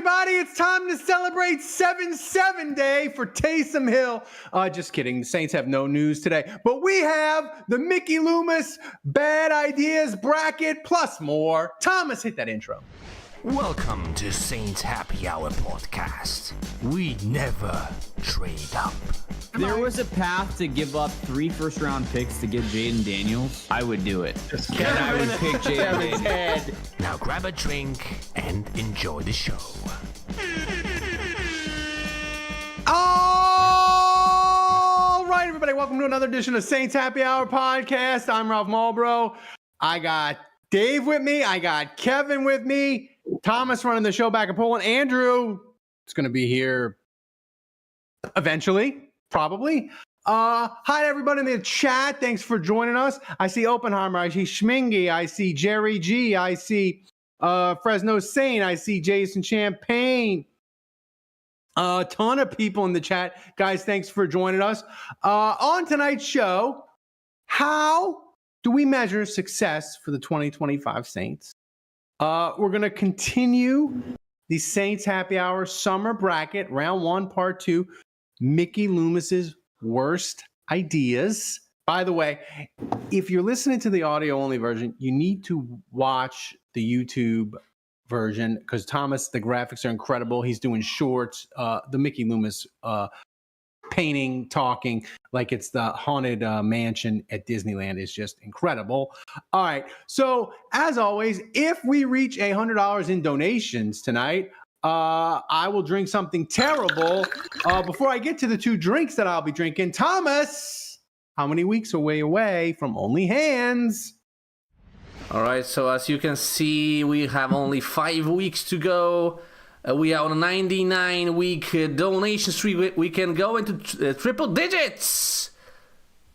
everybody. It's time to celebrate 7-7 Day for Taysom Hill. Just kidding. The Saints have no news today. But we have the Mickey Loomis Bad Ideas Bracket plus more. Thomas, hit that intro. Welcome to Saints Happy Hour Podcast. We never trade up. If there was a path to give up 3 first-round picks to get Jaden Daniels, I would do it. And I would pick Jaden Daniels. Now grab a drink and enjoy the show. All right, everybody. Welcome to another edition of Saints Happy Hour Podcast. I'm Ralph Marlboro. I got Dave with me. I got Kevin with me. Thomas running the show back in Poland. Andrew is going to be here eventually, probably. Hi to everybody in the chat. Thanks for joining us. I see Oppenheimer. I see Schmingy. I see Jerry G. I see Fresno Saint. I see Jason Champagne. A ton of people in the chat. Guys, thanks for joining us. On tonight's show, how do we measure success for the 2025 Saints? We're going to continue the Saints Happy Hour Summer Bracket, Round 1, Part 2, Mickey Loomis's Worst Ideas. By the way, if you're listening to the audio-only version, you need to watch the YouTube version because, Thomas, the graphics are incredible. He's doing shorts. The Mickey Loomis painting, talking like it's the haunted mansion at Disneyland is just incredible. All right. So as always, if we reach $100 in donations tonight, I will drink something terrible. Before I get to the 2 drinks that I'll be drinking, Thomas, how many weeks are we away from Only Hands? All right. So as you can see, we have only 5 weeks to go. We are on a 99-week donation streak. We can go into triple digits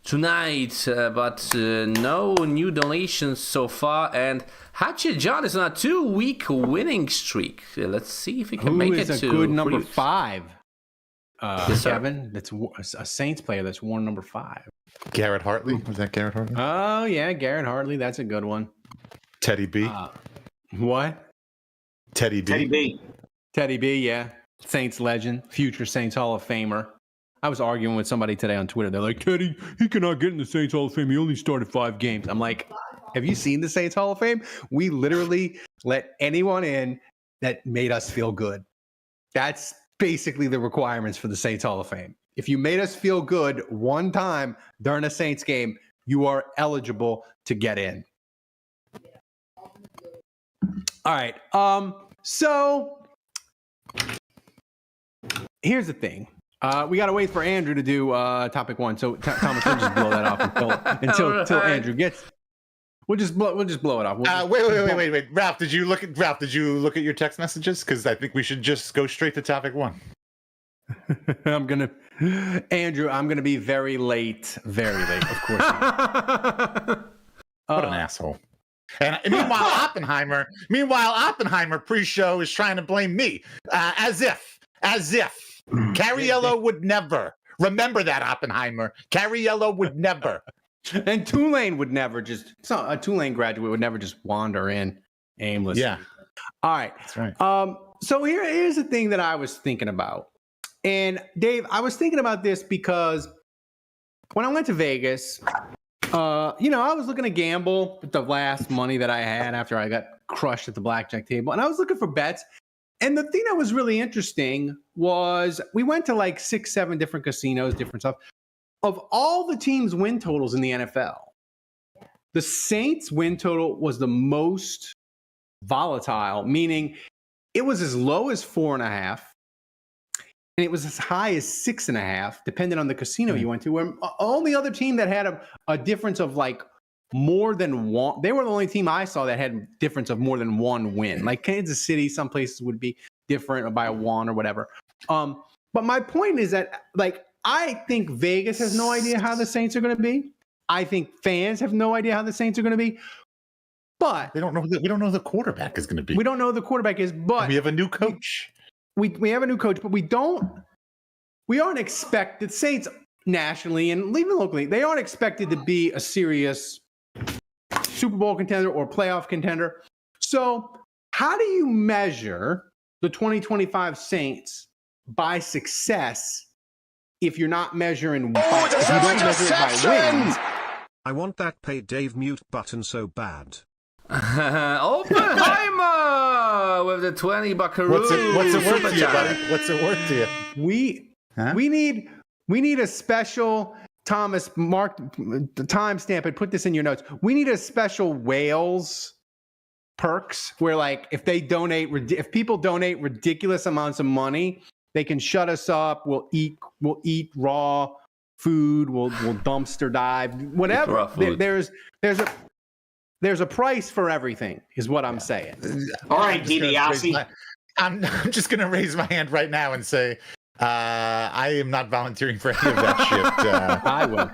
tonight, but no new donations so far. And Hatchet John is on a 2-week winning streak. Let's see if he can make it to... Who is a good number 5? Yes, Kevin, that's a Saints player that's worn number 5. Garrett Hartley. Was that Garrett Hartley? Oh, yeah, Garrett Hartley. That's a good one. Teddy B. What? Teddy B. Teddy B, yeah. Saints legend, future Saints Hall of Famer. I was arguing with somebody today on Twitter. They're like, Teddy, he cannot get in the Saints Hall of Fame. He only started 5 games. I'm like, have you seen the Saints Hall of Fame? We literally let anyone in that made us feel good. That's basically the requirements for the Saints Hall of Fame. If you made us feel good one time during a Saints game, you are eligible to get in. All right. So here's the thing. We got to wait for Andrew to do topic 1. So Thomas, we'll just blow that off until Andrew gets. We'll just blow it off. Wait. Ralph, did you look at your text messages? Because I think we should just go straight to topic 1. Andrew, I'm gonna be very late, of course. What an asshole. And meanwhile, Oppenheimer pre-show is trying to blame me, as if Cariello would never. Remember that, Oppenheimer. Cariello would never. And Tulane would never a Tulane graduate would never just wander in aimlessly. Yeah. All right. That's right. So here's the thing that I was thinking about. And Dave, I was thinking about this because when I went to Vegas, I was looking to gamble with the last money that I had after I got crushed at the blackjack table. And I was looking for bets. And the thing that was really interesting was we went to like 6-7 different casinos, different stuff. Of all the teams' win totals in the NFL, the Saints' win total was the most volatile, meaning it was as low as 4.5, and it was as high as 6.5, depending on the casino you went to. Where only other team that had a difference of like more than one, they were the only team I saw that had difference of more than 1 win. Like Kansas City, some places would be different by 1 or whatever. But my point is that, like, I think Vegas has no idea how the Saints are going to be. I think fans have no idea how the Saints are going to be. But we don't know who the quarterback is going to be. We don't know who the quarterback is, but we have a new coach. We have a new coach, but we aren't expected, Saints nationally and even locally, they aren't expected to be a serious Super Bowl contender or playoff contender. So how do you measure the 2025 Saints by success if you're not measuring if you don't measure it by wins. I want that pay Dave mute button so bad. Oppenheimer with the 20 buckaroo. What's it worth to you, buddy? What's it worth to you? We need a special Thomas mark the timestamp and put this in your notes. We need a special whales perks where, like, if people donate ridiculous amounts of money, they can shut us up. We'll eat raw food. We'll dumpster dive. Whatever. There's a price for everything, is what I'm saying. All right, DiBiase. I'm just going to raise my hand right now and say I am not volunteering for any of that shit. I will.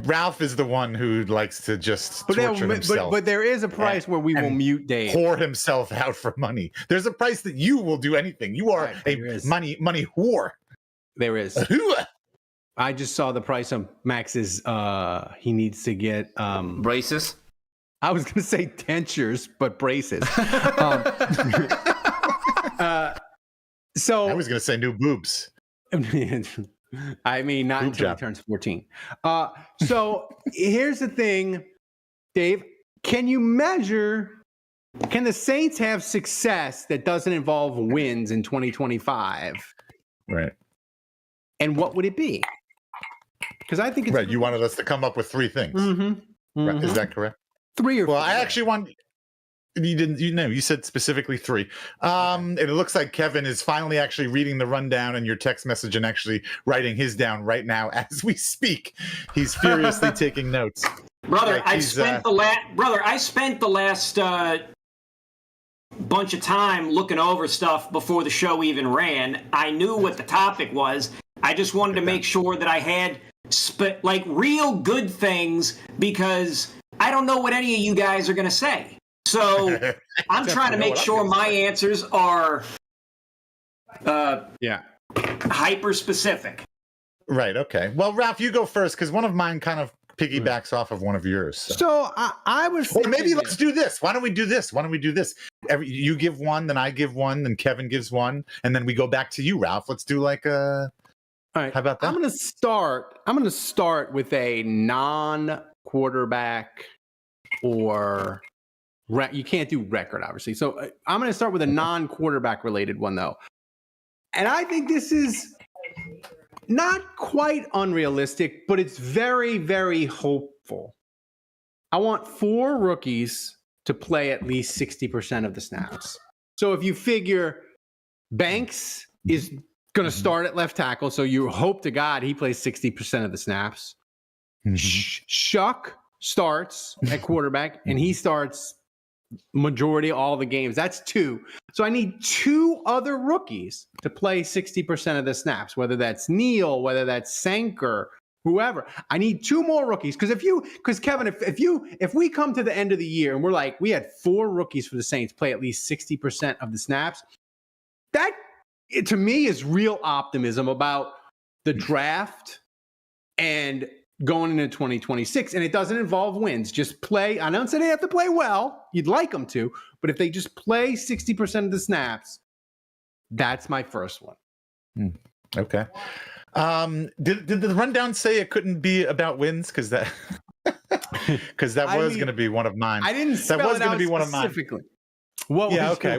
Ralph is the one who likes to just torture himself. But there is a price where we will mute Dave. Pour himself out for money. There's a price that you will do anything. You are a money whore. There is. I just saw the price of Max's. He needs to get braces. I was going to say dentures, but braces. So I was going to say new boobs. I mean, not until he turns 14. So here's the thing, Dave. Can the Saints have success that doesn't involve wins in 2025? Right. And what would it be? Because I think it's right. You wanted us to come up with three things. Mm-hmm. Right. Is that correct? Three or four. Well, I actually want. You didn't. You said specifically three. And it looks like Kevin is finally actually reading the rundown and your text message and actually writing his down right now as we speak. He's furiously taking notes. Brother, I spent the last bunch of time looking over stuff before the show even ran. I knew what the topic was. I just wanted to make sure that I had real good things, because I don't know what any of you guys are going to say. So I'm trying to make sure my answers are hyper specific. Right. Okay. Well, Ralph, you go first, because one of mine kind of piggybacks off of one of yours. So I was. Well, maybe let's do this. Why don't we do this? You give one, then I give one, then Kevin gives one, and then we go back to you, Ralph. Let's do like a. All right. How about that? I'm going to start with a non-quarterback or. You can't do record, obviously. So I'm going to start with a non-quarterback related one, though. And I think this is not quite unrealistic, but it's very, very hopeful. I want 4 rookies to play at least 60% of the snaps. So if you figure Banks is going to start at left tackle, so you hope to God he plays 60% of the snaps. Shuck starts at quarterback, and he starts majority of all the games. That's 2. So I need 2 other rookies to play 60% of the snaps, whether that's Neal, whether that's Sanker, whoever. I need 2 more rookies. Because Kevin, if we come to the end of the year and we're like, we had 4 rookies for the Saints play at least 60% of the snaps, that to me is real optimism about the draft and going into 2026, and it doesn't involve wins. Just play. I don't say they have to play well. You'd like them to, but if they just play 60% of the snaps, that's my first one. Okay. Did the rundown say it couldn't be about wins? Because that was going to be one of mine. I didn't spell that was it going out to be one of mine. Specifically. What was okay.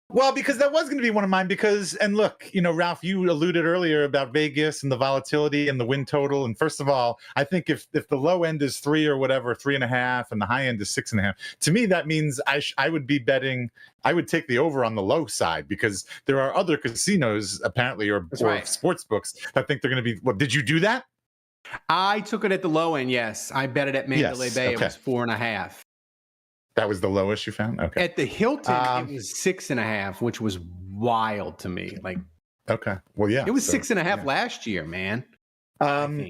Well, because that was going to be one of mine. And look, Ralph, you alluded earlier about Vegas and the volatility and the win total. And first of all, I think if the low end is 3 or whatever, 3.5, and the high end is 6.5, to me that means I would be betting. I would take the over on the low side, because there are other casinos apparently or sports books that think they're going to be. Well, did you do that? I took it at the low end. Yes, I bet it at Mandalay Bay. Okay. It was 4.5. That was the lowest you found? Okay. At the Hilton, it was 6.5, which was wild to me. Okay. Well, yeah. It was 6.5 last year, man.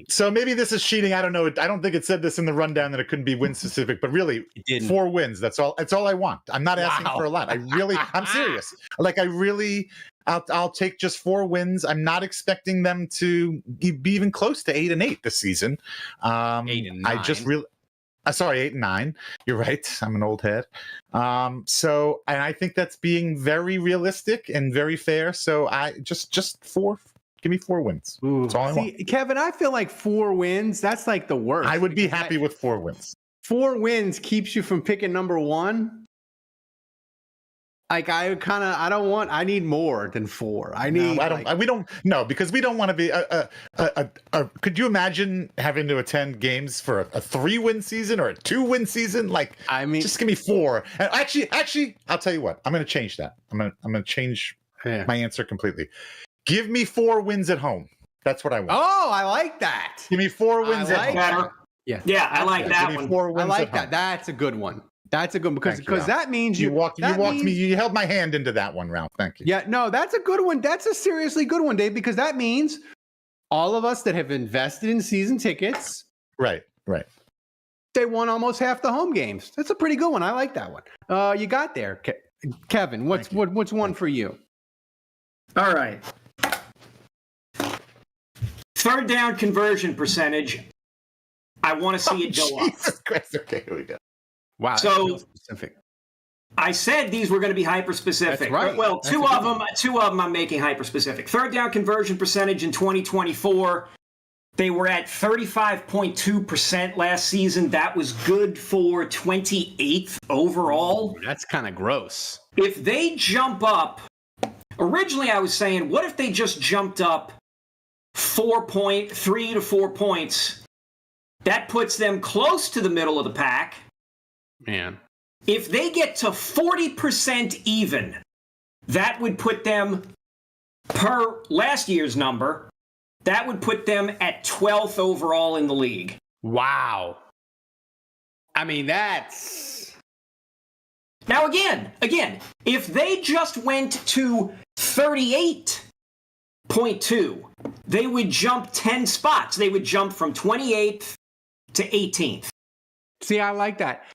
So maybe this is cheating. I don't know. I don't think it said this in the rundown that it couldn't be win specific, but really 4 wins. That's all I want. I'm not asking for a lot. I'm serious. I'll take just 4 wins. I'm not expecting them to be even close to 8-8 this season. 8-9. Sorry, 8 and 9. You're right. I'm an old head. So, and I think that's being very realistic and very fair. So I just 4. Give me 4 wins. That's all I want. Kevin, I feel like 4 wins. That's like the worst. I would be happy with 4 wins. 4 wins keeps you from picking number 1. Like I need more than 4. Because we don't want to be could you imagine having to attend games for a 3-win season or a 2-win season? Like, I mean, just give me 4. And actually, I'll tell you what, I'm going to change that. I'm going to change my answer completely. Give me 4 wins at home. That's what I want. Oh, I like that. Give me 4 wins at home. Better. Yeah, I like that one. 4 wins I like at that. home. That's a good one. That's a good one because that means you held my hand into that one, Ralph. Thank you. Yeah, no, that's a good one. That's a seriously good one, Dave, because that means all of us that have invested in season tickets, right, they won almost half the home games. That's a pretty good one. I like that one. You got there, Kevin. What's one for you? All right. Third down conversion percentage. I want to see it go up. Jesus Christ. Okay, here we go. Wow. So specific. I said these were going to be hyper specific. That's right. Well, two of them I'm making hyper specific. Third down conversion percentage in 2024. They were at 35.2% last season. That was good for 28th overall. Ooh, that's kind of gross. If they jump up, originally I was saying, what if they just jumped up 3 to 4 points? That puts them close to the middle of the pack. Man. If they get to 40% even, that would put them, per last year's number, that would put them at 12th overall in the league. Wow. I mean, that's... Now, again, if they just went to 38.2, they would jump 10 spots. They would jump from 28th to 18th. See, I like that.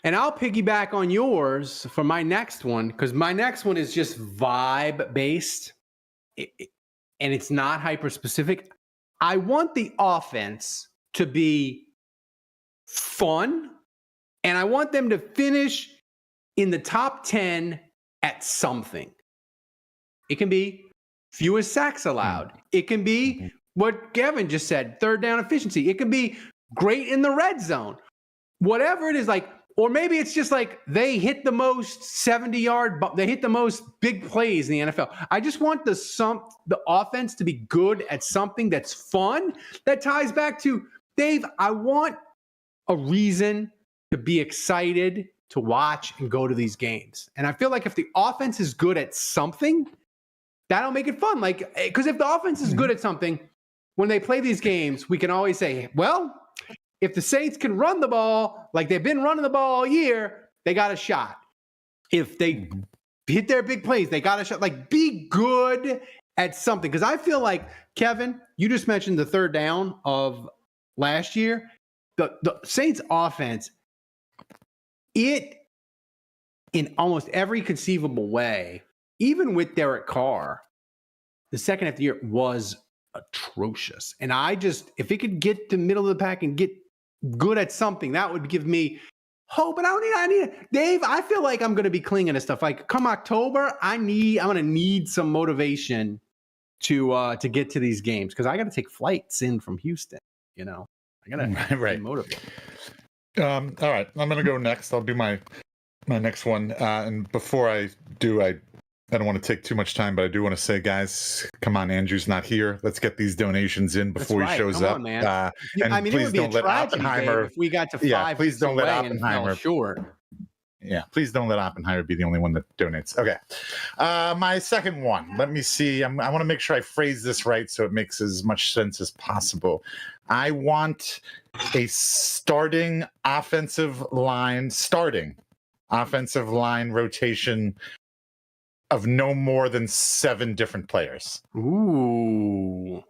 And I'll piggyback on yours for my next one, because my next one is just vibe-based, and it's not hyper-specific. I want the offense to be fun, and I want them to finish in the top 10 at something. It can be fewest sacks allowed. It can be what Kevin just said, third down efficiency. It can be great in the red zone. Whatever it is, like, or maybe it's just like they hit the most 70-yard, they hit the most big plays in the NFL. I just want the offense to be good at something that's fun. That ties back to, Dave, I want a reason to be excited to watch and go to these games. And I feel like if the offense is good at something, that'll make it fun. Like, because if the offense is good at something, when they play these games, we can always say, well, if the Saints can run the ball like they've been running the ball all year, they got a shot. If they hit their big plays, they got a shot. Like, be good at something. Because I feel like, Kevin, you just mentioned the third down of last year. The Saints offense, it, in almost every conceivable way, even with Derek Carr, the second half of the year was atrocious. And if it could get to the middle of the pack and get good at something, that would give me hope. But I need Dave, I feel like I'm going to be clinging to stuff. Like, come October, I'm going to need some motivation to get to these games, because I got to take flights in from Houston. I got to be motivated. All right, I'm going to go next. I'll do my next one. And before I do, I don't want to take too much time, but I do want to say, guys, come on, Andrew's not here. Let's get these donations in before he shows up. Man. And please don't let Oppenheimer. If we got to 5 please don't let Oppenheimer. Sure. Yeah, please don't let Oppenheimer be the only one that donates. Okay. My second one. Let me see. I want to make sure I phrase this right so it makes as much sense as possible. I want a starting offensive line rotation of no more than 7 different players. Ooh.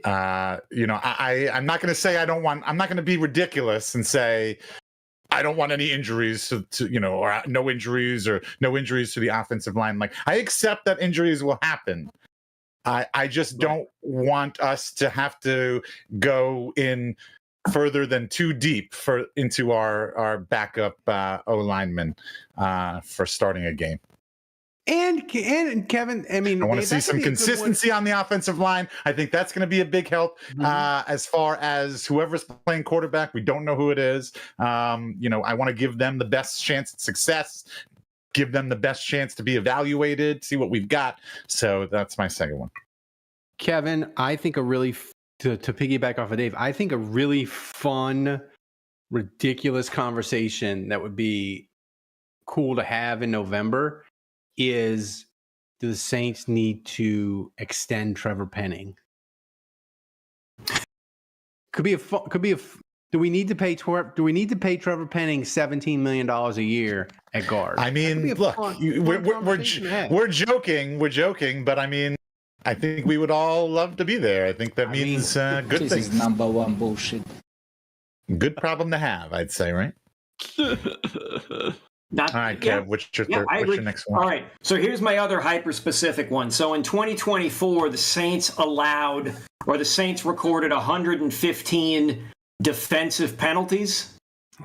I'm not going to say I'm not going to be ridiculous and say I don't want any injuries to or no injuries to the offensive line. Like, I accept that injuries will happen. I just don't want us to have to go in further than too deep into our backup O lineman for starting a game. And Kevin, I mean, I want to see some consistency on the offensive line. I think that's going to be a big help. As far as whoever's playing quarterback, we don't know who it is. I want to give them the best chance at success, give them the best chance to be evaluated, see what we've got. So that's my second one. Kevin, I think to piggyback off of Dave, I think a really fun, ridiculous conversation that would be cool to have in November is, do the Saints need to extend Trevor Penning? Do we need to pay Trevor Penning $17 million a year at guard? I mean, look, we're joking, but I mean, I think we would all love to be there. I think that means good things. This is number one bullshit. Good problem to have, I'd say, right? All right, Kev, what's your next one? All right, so here's my other hyper-specific one. So in 2024, the Saints recorded 115 defensive penalties.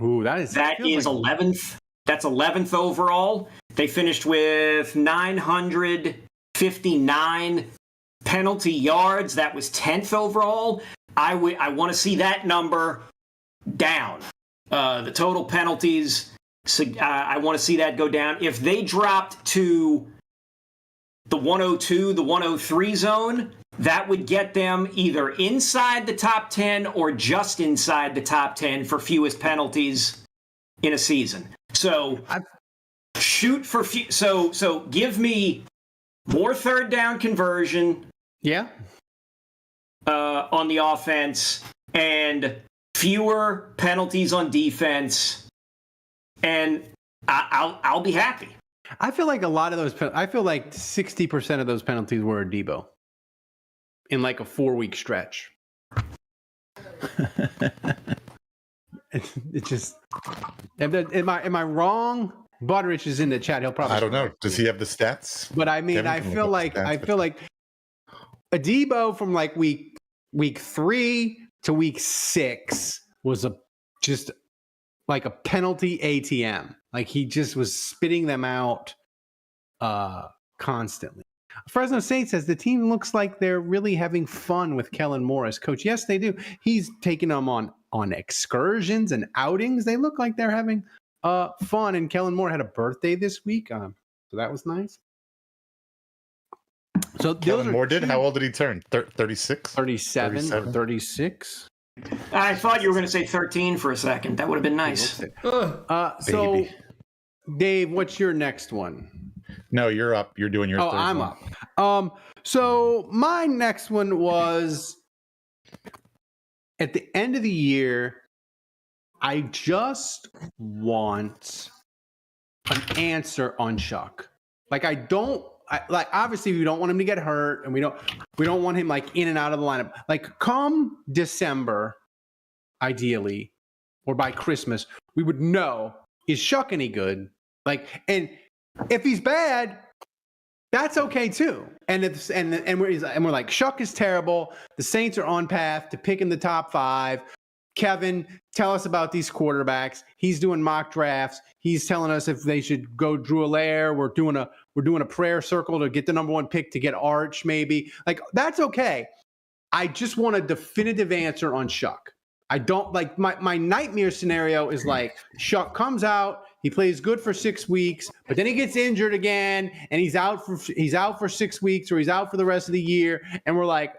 Ooh, that is 11th. That's 11th overall. They finished with 959 penalty yards. That was 10th overall. I want to see that number down. The total penalties. So I want to see that go down. If they dropped to the 102, the 103 zone, that would get them either inside the top 10 or just inside the top 10 for fewest penalties in a season. So shoot for so give me more third down conversion. Yeah. On the offense and fewer penalties on defense. And I'll be happy. I feel like a lot of those. I feel like 60% of those penalties were a Debo in like a 4-week stretch. It just. Am I wrong? Butterich is in the chat. He'll probably. I don't know. Does he have the stats? But I mean, I feel like a Debo from like week 3 to week 6 was just like a penalty ATM. Like he just was spitting them out constantly. Fresno State says the team looks like they're really having fun with Kellen Moore as coach. Yes, they do. He's taking them on excursions and outings. They look like they're having fun. And Kellen Moore had a birthday this week, so that was nice. So Kellen Moore did. How old did he turn? 36? 37 or 36. I thought you were going to say 13 for a second. That would have been nice. So, Dave, what's your next one? No, you're up. You're doing your third I'm one. up. So my next one was at the end of the year, I just want an answer on Shuck. Like obviously we don't want him to get hurt, and we don't want him like in and out of the lineup. Like come December, ideally, or by Christmas, we would know, is Shuck any good? Like, and if he's bad, that's okay too. And we're like, Shuck is terrible. The Saints are on path to pick in the top 5. Kevin, tell us about these quarterbacks. He's doing mock drafts. He's telling us if they should go Drew Allaire. We're doing a prayer circle to get the number 1 pick to get Arch, maybe. Like, that's okay. I just want a definitive answer on Shuck. I don't like my nightmare scenario is like Shuck comes out, he plays good for 6 weeks, but then he gets injured again, and he's out for 6 weeks, or he's out for the rest of the year, and we're like,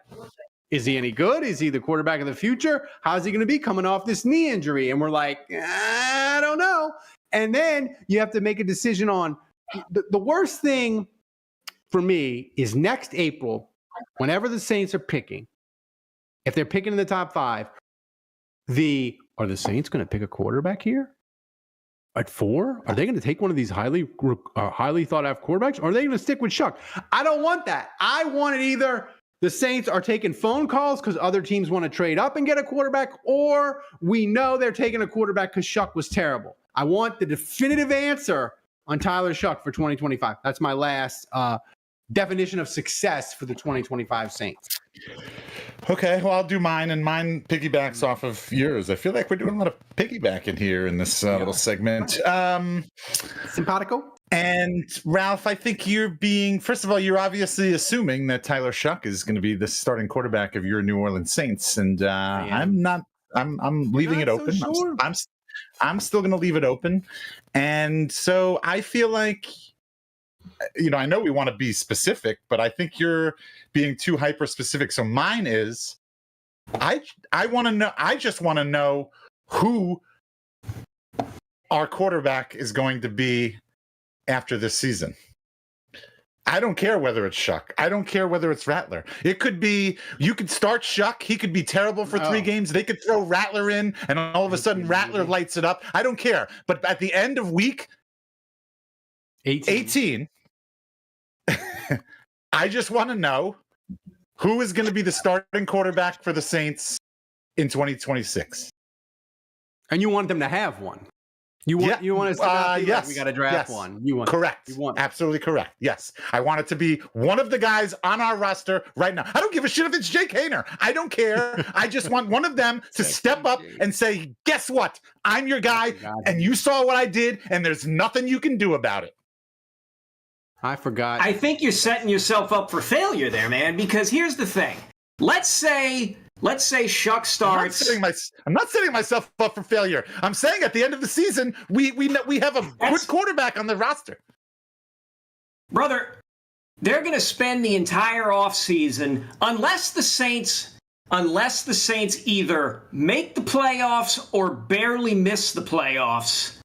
is he any good? Is he the quarterback of the future? How's he going to be coming off this knee injury? And we're like, I don't know. And then you have to make a decision on the worst thing for me is next April, whenever the Saints are picking, if they're picking in the top 5, are the Saints going to pick a quarterback here at 4? Are they going to take one of these highly thought out quarterbacks? Or are they going to stick with Shuck? I don't want that. I want it either the Saints are taking phone calls because other teams want to trade up and get a quarterback, or we know they're taking a quarterback because Shuck was terrible. I want the definitive answer on Tyler Shuck for 2025. That's my last definition of success for the 2025 Saints. Okay, well, I'll do mine, and mine piggybacks off of yours. I feel like we're doing a lot of piggybacking here in this little segment. Simpatico? And Ralph, I think first of all, you're obviously assuming that Tyler Shuck is going to be the starting quarterback of your New Orleans Saints, and I'm not. I'm leaving it open. So sure. I'm still going to leave it open, and so I feel like, I know we want to be specific, but I think you're being too hyper specific. So mine is, I want to know. I just want to know who our quarterback is going to be after this season. I don't care whether it's Shuck. I don't care whether it's Rattler. It could be, you could start Shuck. He could be terrible for 3 games. They could throw Rattler in, and all of a sudden Rattler lights it up. I don't care. But at the end of week 18 I just want to know who is going to be the starting quarterback for the Saints in 2026. And you want them to have one. You want us to yes. we got to draft one. You want correct. Absolutely correct. Yes. I want it to be one of the guys on our roster right now. I don't give a shit if it's Jake Haener. I don't care. I just want one of them to step up and say, guess what? I'm your guy, and you saw what I did, and there's nothing you can do about it. I forgot. I think you're setting yourself up for failure there, man, because here's the thing. Let's say Shuck starts. I'm not setting myself up for failure. I'm saying at the end of the season, we have a good quarterback on the roster. Brother, they're going to spend the entire offseason, unless the Saints either make the playoffs or barely miss the playoffs.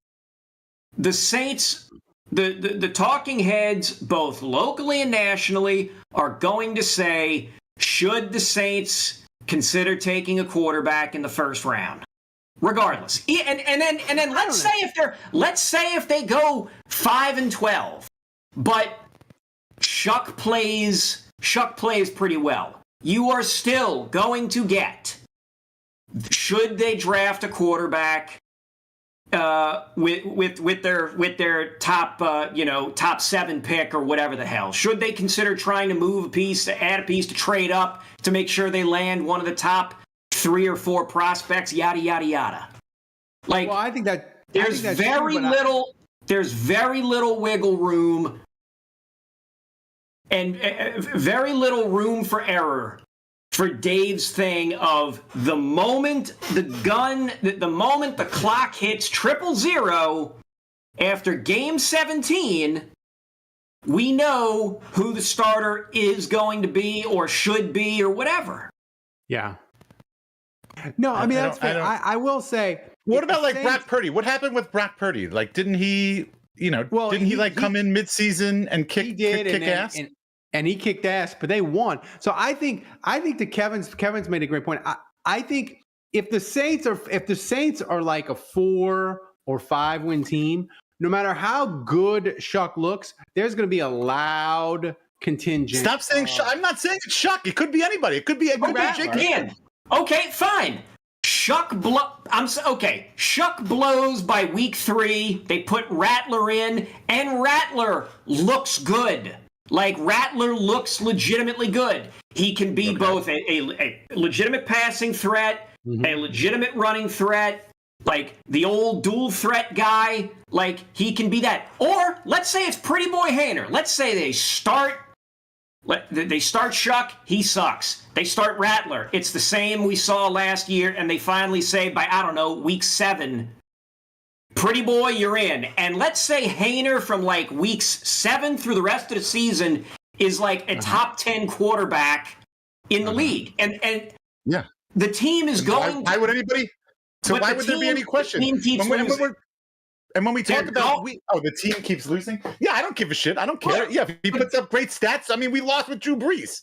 The Saints, the talking heads, both locally and nationally, are going to say, should the Saints consider taking a quarterback in the first round, regardless. And then let's say if they go 5-12, but Shuck plays pretty well, you are still going to get, should they draft a quarterback with their top 7 pick or whatever the hell, should they consider trying to move a piece, to add a piece, to trade up to make sure they land one of the top 3 or 4 prospects, yada yada yada. Like, well, I think that there's very little wiggle room and very little room for error for Dave's thing of the moment the moment the clock hits 000 after game 17, we know who the starter is going to be or should be or whatever. Yeah. No, I mean, that's fair. I will say. What about like Brock Purdy? What happened with Brock Purdy? Like, didn't he, didn't he come in midseason and kick ass? And he kicked ass, but they won. So I think that Kevin's made a great point. I think if the Saints are like a 4 or 5 win team, no matter how good Shuck looks, there's going to be a loud contingent. Stop saying Shuck. I'm not saying it's Shuck. It could be anybody. It could be Jake. Okay, fine. Shuck blows by week 3. They put Rattler in, and Rattler looks good. Like, Rattler looks legitimately good. He can be both a legitimate passing threat, a legitimate running threat, like the old dual threat guy. Like, he can be that. Or let's say it's Pretty Boy Haener. Let's say they start Shuck, he sucks. They start Rattler. It's the same we saw last year, and they finally say by, I don't know, week 7, Pretty Boy, you're in. And let's say Haener from like weeks 7 through the rest of the season is like a top 10 quarterback in the league. And yeah, the team is going. Why would anybody? So why would there be any question? And when we talk about the team keeps losing. Yeah, I don't give a shit. I don't care. Yeah, if he puts up great stats. I mean, we lost with Drew Brees.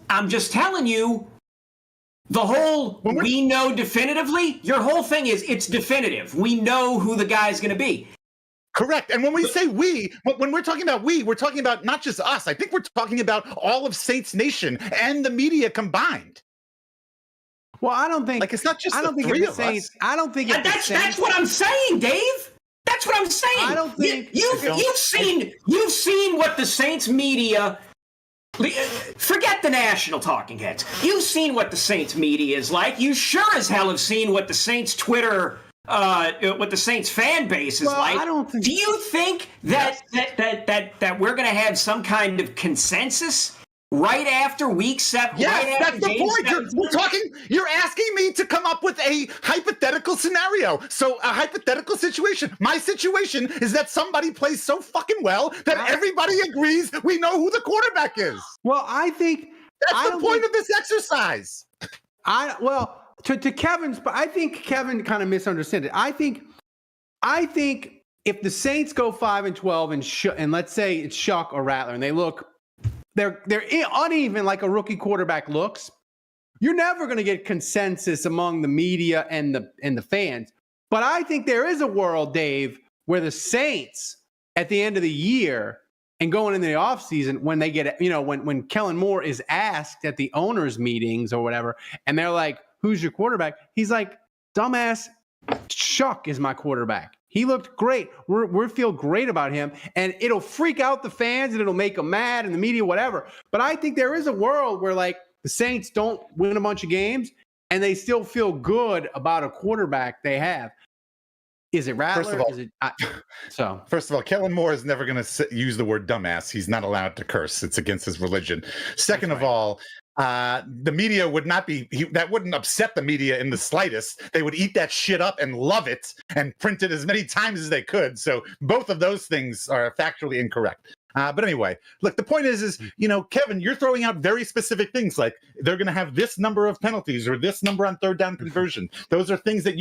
I'm just telling you. The whole, we know definitively, your whole thing is it's definitive. We know who the guy's going to be. Correct. And when we say when we're talking about we're talking about not just us. I think we're talking about all of Saints Nation and the media combined. Well, I don't think. Like, it's not just I don't think the 3 it's of the Saints. us. I don't think it's that's what I'm saying, Dave. That's what I'm saying. I don't think you've seen what the Saints media. Forget the national talking heads. You've seen what the Saints media is like. You sure as hell have seen what the Saints Twitter, what the Saints fan base is like. I don't think. Do you think that we're going to have some kind of consensus right after week 7? Yes, right that's the point. You're asking me to come up with a hypothetical scenario. So a hypothetical situation. My situation is that somebody plays so fucking well that everybody agrees we know who the quarterback is. Well, I think That's the point of this exercise. To Kevin's, but I think Kevin kind of misunderstood it. I think if the Saints go 5-12 and let's say it's Shuck or Rattler and they look. They're uneven like a rookie quarterback looks. You're never going to get consensus among the media and the fans. But I think there is a world, Dave, where the Saints at the end of the year and going into the offseason, when they get, when Kellen Moore is asked at the owners' meetings or whatever, and they're like, who's your quarterback? He's like, dumbass, Shuck is my quarterback. He looked great. We feel great about him, and it'll freak out the fans, and it'll make them mad, and the media, whatever. But I think there is a world where, like, the Saints don't win a bunch of games, and they still feel good about a quarterback they have. Is it Rattler? First of all, Kellen Moore is never going to use the word dumbass. He's not allowed to curse. It's against his religion. Second of all, the media would not be, that wouldn't upset the media in the slightest. They would eat that shit up and love it and print it as many times as they could. So both of those things are factually incorrect. But anyway, look, the point is, Kevin, you're throwing out very specific things like they're going to have this number of penalties or this number on third down conversion. Those are things that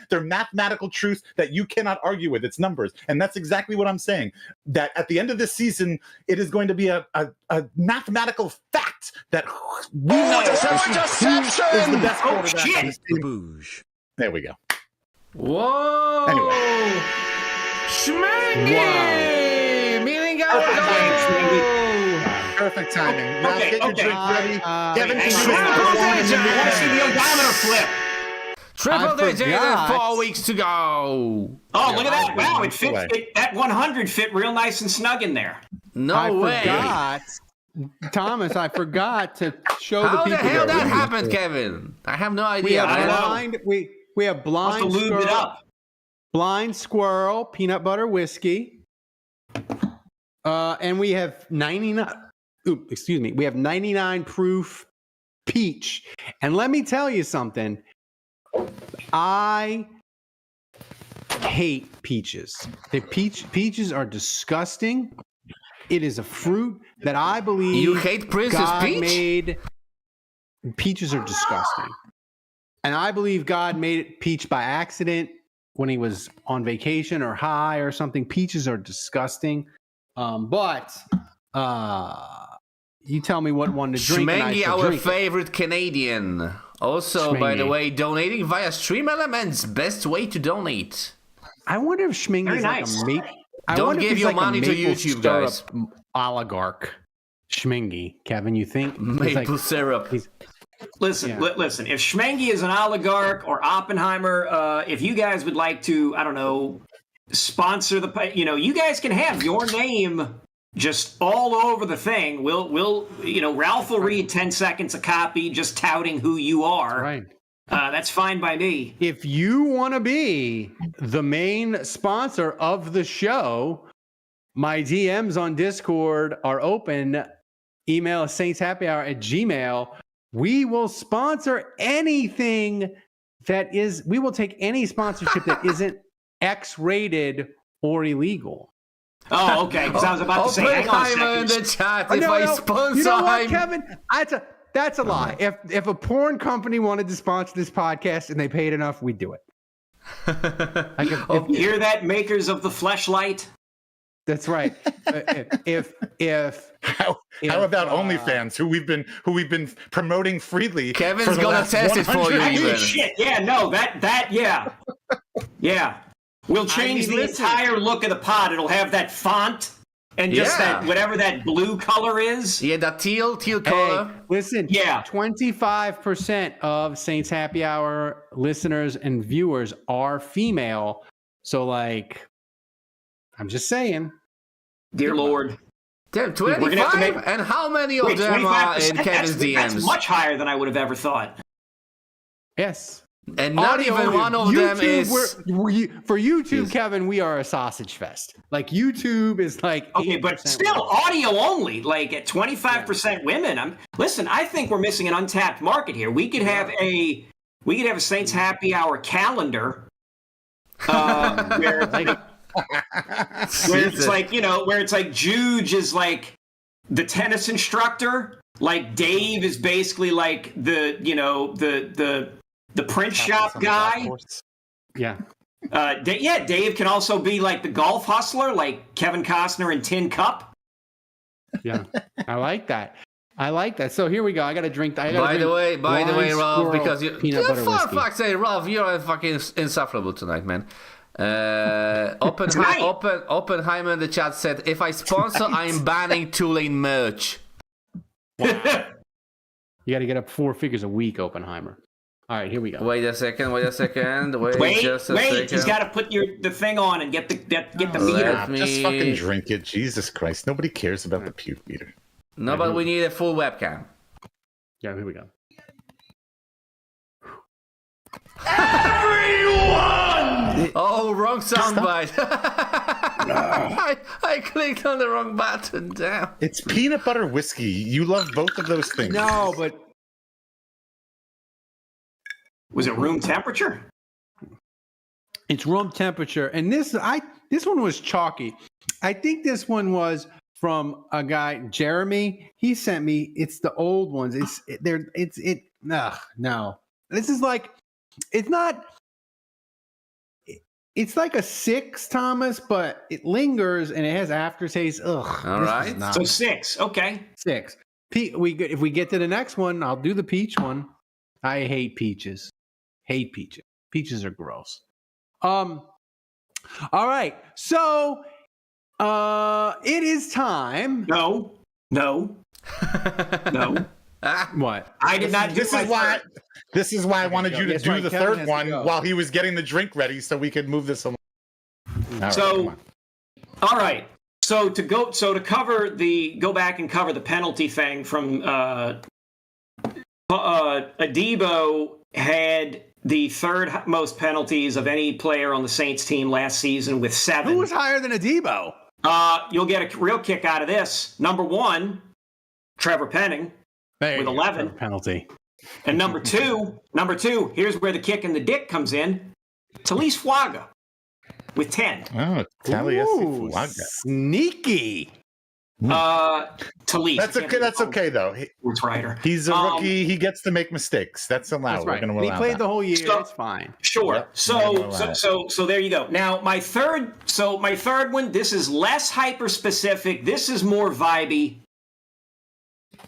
they're mathematical truths that you cannot argue with. It's numbers. And that's exactly what I'm saying, that at the end of this season, it is going to be a mathematical fact that we know who is the best quarterback on this team. There we go. Whoa! Anyway. Schmangy! Perfect timing. Now get your drink ready. Kevin, I want to see the odometer flip. Triple digits, 4 weeks to go. Oh, look at that. Wow, it fits. That 100 fit real nice and snug in there. No way. Thomas, I forgot to show the people. How the hell that happened, Kevin? I have no idea. We have blind squirrel, peanut butter whiskey. And we have 99. We have 99 proof peach. And let me tell you something. I hate peaches. Peaches are disgusting. It is a fruit that I believe you hate Princess God Peach? made. Peaches are disgusting. And I believe God made it peach by accident when he was on vacation or high or something. Peaches are disgusting. But you tell me what one to drink. Schmangy, our favorite Canadian. Also, Schmangy. By the way, donating via Stream Elements, best way to donate. I wonder if Schmangy's nice. like a Don't give your money to YouTube, guys. Oligarch. Schmangy, Kevin, you think? Maple syrup. Listen. If Schmangy is an oligarch or Oppenheimer, if you guys would like to, I don't know, sponsor you guys can have your name just all over the thing. We'll Ralph will read 10 seconds a copy just touting who you are. Right. That's fine by me. If you want to be the main sponsor of the show, my DMs on Discord are open. Email us saintshappyhour@gmail.com. We will sponsor anything we will take any sponsorship that isn't X-rated or illegal. Oh, okay. Because I was about to say, hang on a second. In the chat if I sponsor you know what, him. Kevin? That's a lie. If a porn company wanted to sponsor this podcast and they paid enough, we'd do it. Hear that, makers of the Fleshlight? That's right. How about OnlyFans, who we've been promoting freely? Kevin's gonna test it for you. Even. Shit, yeah, no, yeah. We'll change the entire look of the pod. It'll have that font and just that whatever that blue color is. Yeah, that teal color. Hey, listen, 25% of Saints Happy Hour listeners and viewers are female. So, like, I'm just saying. Dear Lord. Damn, We're gonna have to 25? make- And how many of Wait, them are in 25%? Kevin's DMs? That's much higher than I would have ever thought. Yes. And not Audio even only. one of them is... For YouTube, is- Kevin, we are a sausage fest. Like YouTube is like Okay, but 80% still audio only, like at 25% women. Listen, I think we're missing an untapped market here. We could have a Saints Happy Hour calendar where it's like, where it's like Juge is like the tennis instructor, like Dave is basically like the print shop guy. Yeah. Dave can also be like the golf hustler, like Kevin Costner in Tin Cup. Yeah. I like that. So here we go. I got to drink. By the way, Ralph, because you... peanut butter for whiskey. fuck's sake, Ralph, you're fucking insufferable tonight, man. Oppenheimer in the chat said, if I sponsor, I'm banning Tulane merch. You got to get up 4 figures a week, Oppenheimer. All right, here we go. Wait a second. Wait, just a Wait! second. He's got to put the thing on and get the meter. Let me- Just fucking drink it. Jesus Christ. Nobody cares about the puke meter. No, but we need a full webcam. Yeah, here we go. Oh, wrong soundbite. I clicked on the wrong button. Damn. It's peanut butter whiskey. You love both of those things. No, but Was it room temperature? it's room temperature, and this one was chalky. I think this one was from a guy, Jeremy. He sent me. It's the old ones. No. This is like, it's not. It's like a 6, Thomas, but it lingers and it has aftertaste. Ugh. All this right. is not So 6. Okay. 6. If we get to the next one, I'll do the peach one. I hate peaches. Hate peaches. Peaches are gross. All right. So it is time. No. What? I did not. This is why I wanted you to That's do right, the Kevin third has to one go. while he was getting the drink ready so we could move this along. All right, So- come on. All right. So to go back and cover the penalty thing from Adebo had the third most penalties of any player on the Saints team last season with 7. Who was higher than Adebo? You'll get a real kick out of this. Number 1, Trevor Penning with 11. Penalty. And number two, here's where the kick in the dick comes in. Talise Fuaga with 10. Oh, Ooh, sneaky. Talise. That's okay though. Sports writer. He's a rookie. He gets to make mistakes. That's allowed. That's right. We're going to He allow played that. the whole year. So- It's fine. Sure. Yep. So there you go. Now my third one, this is less hyper specific. This is more vibey.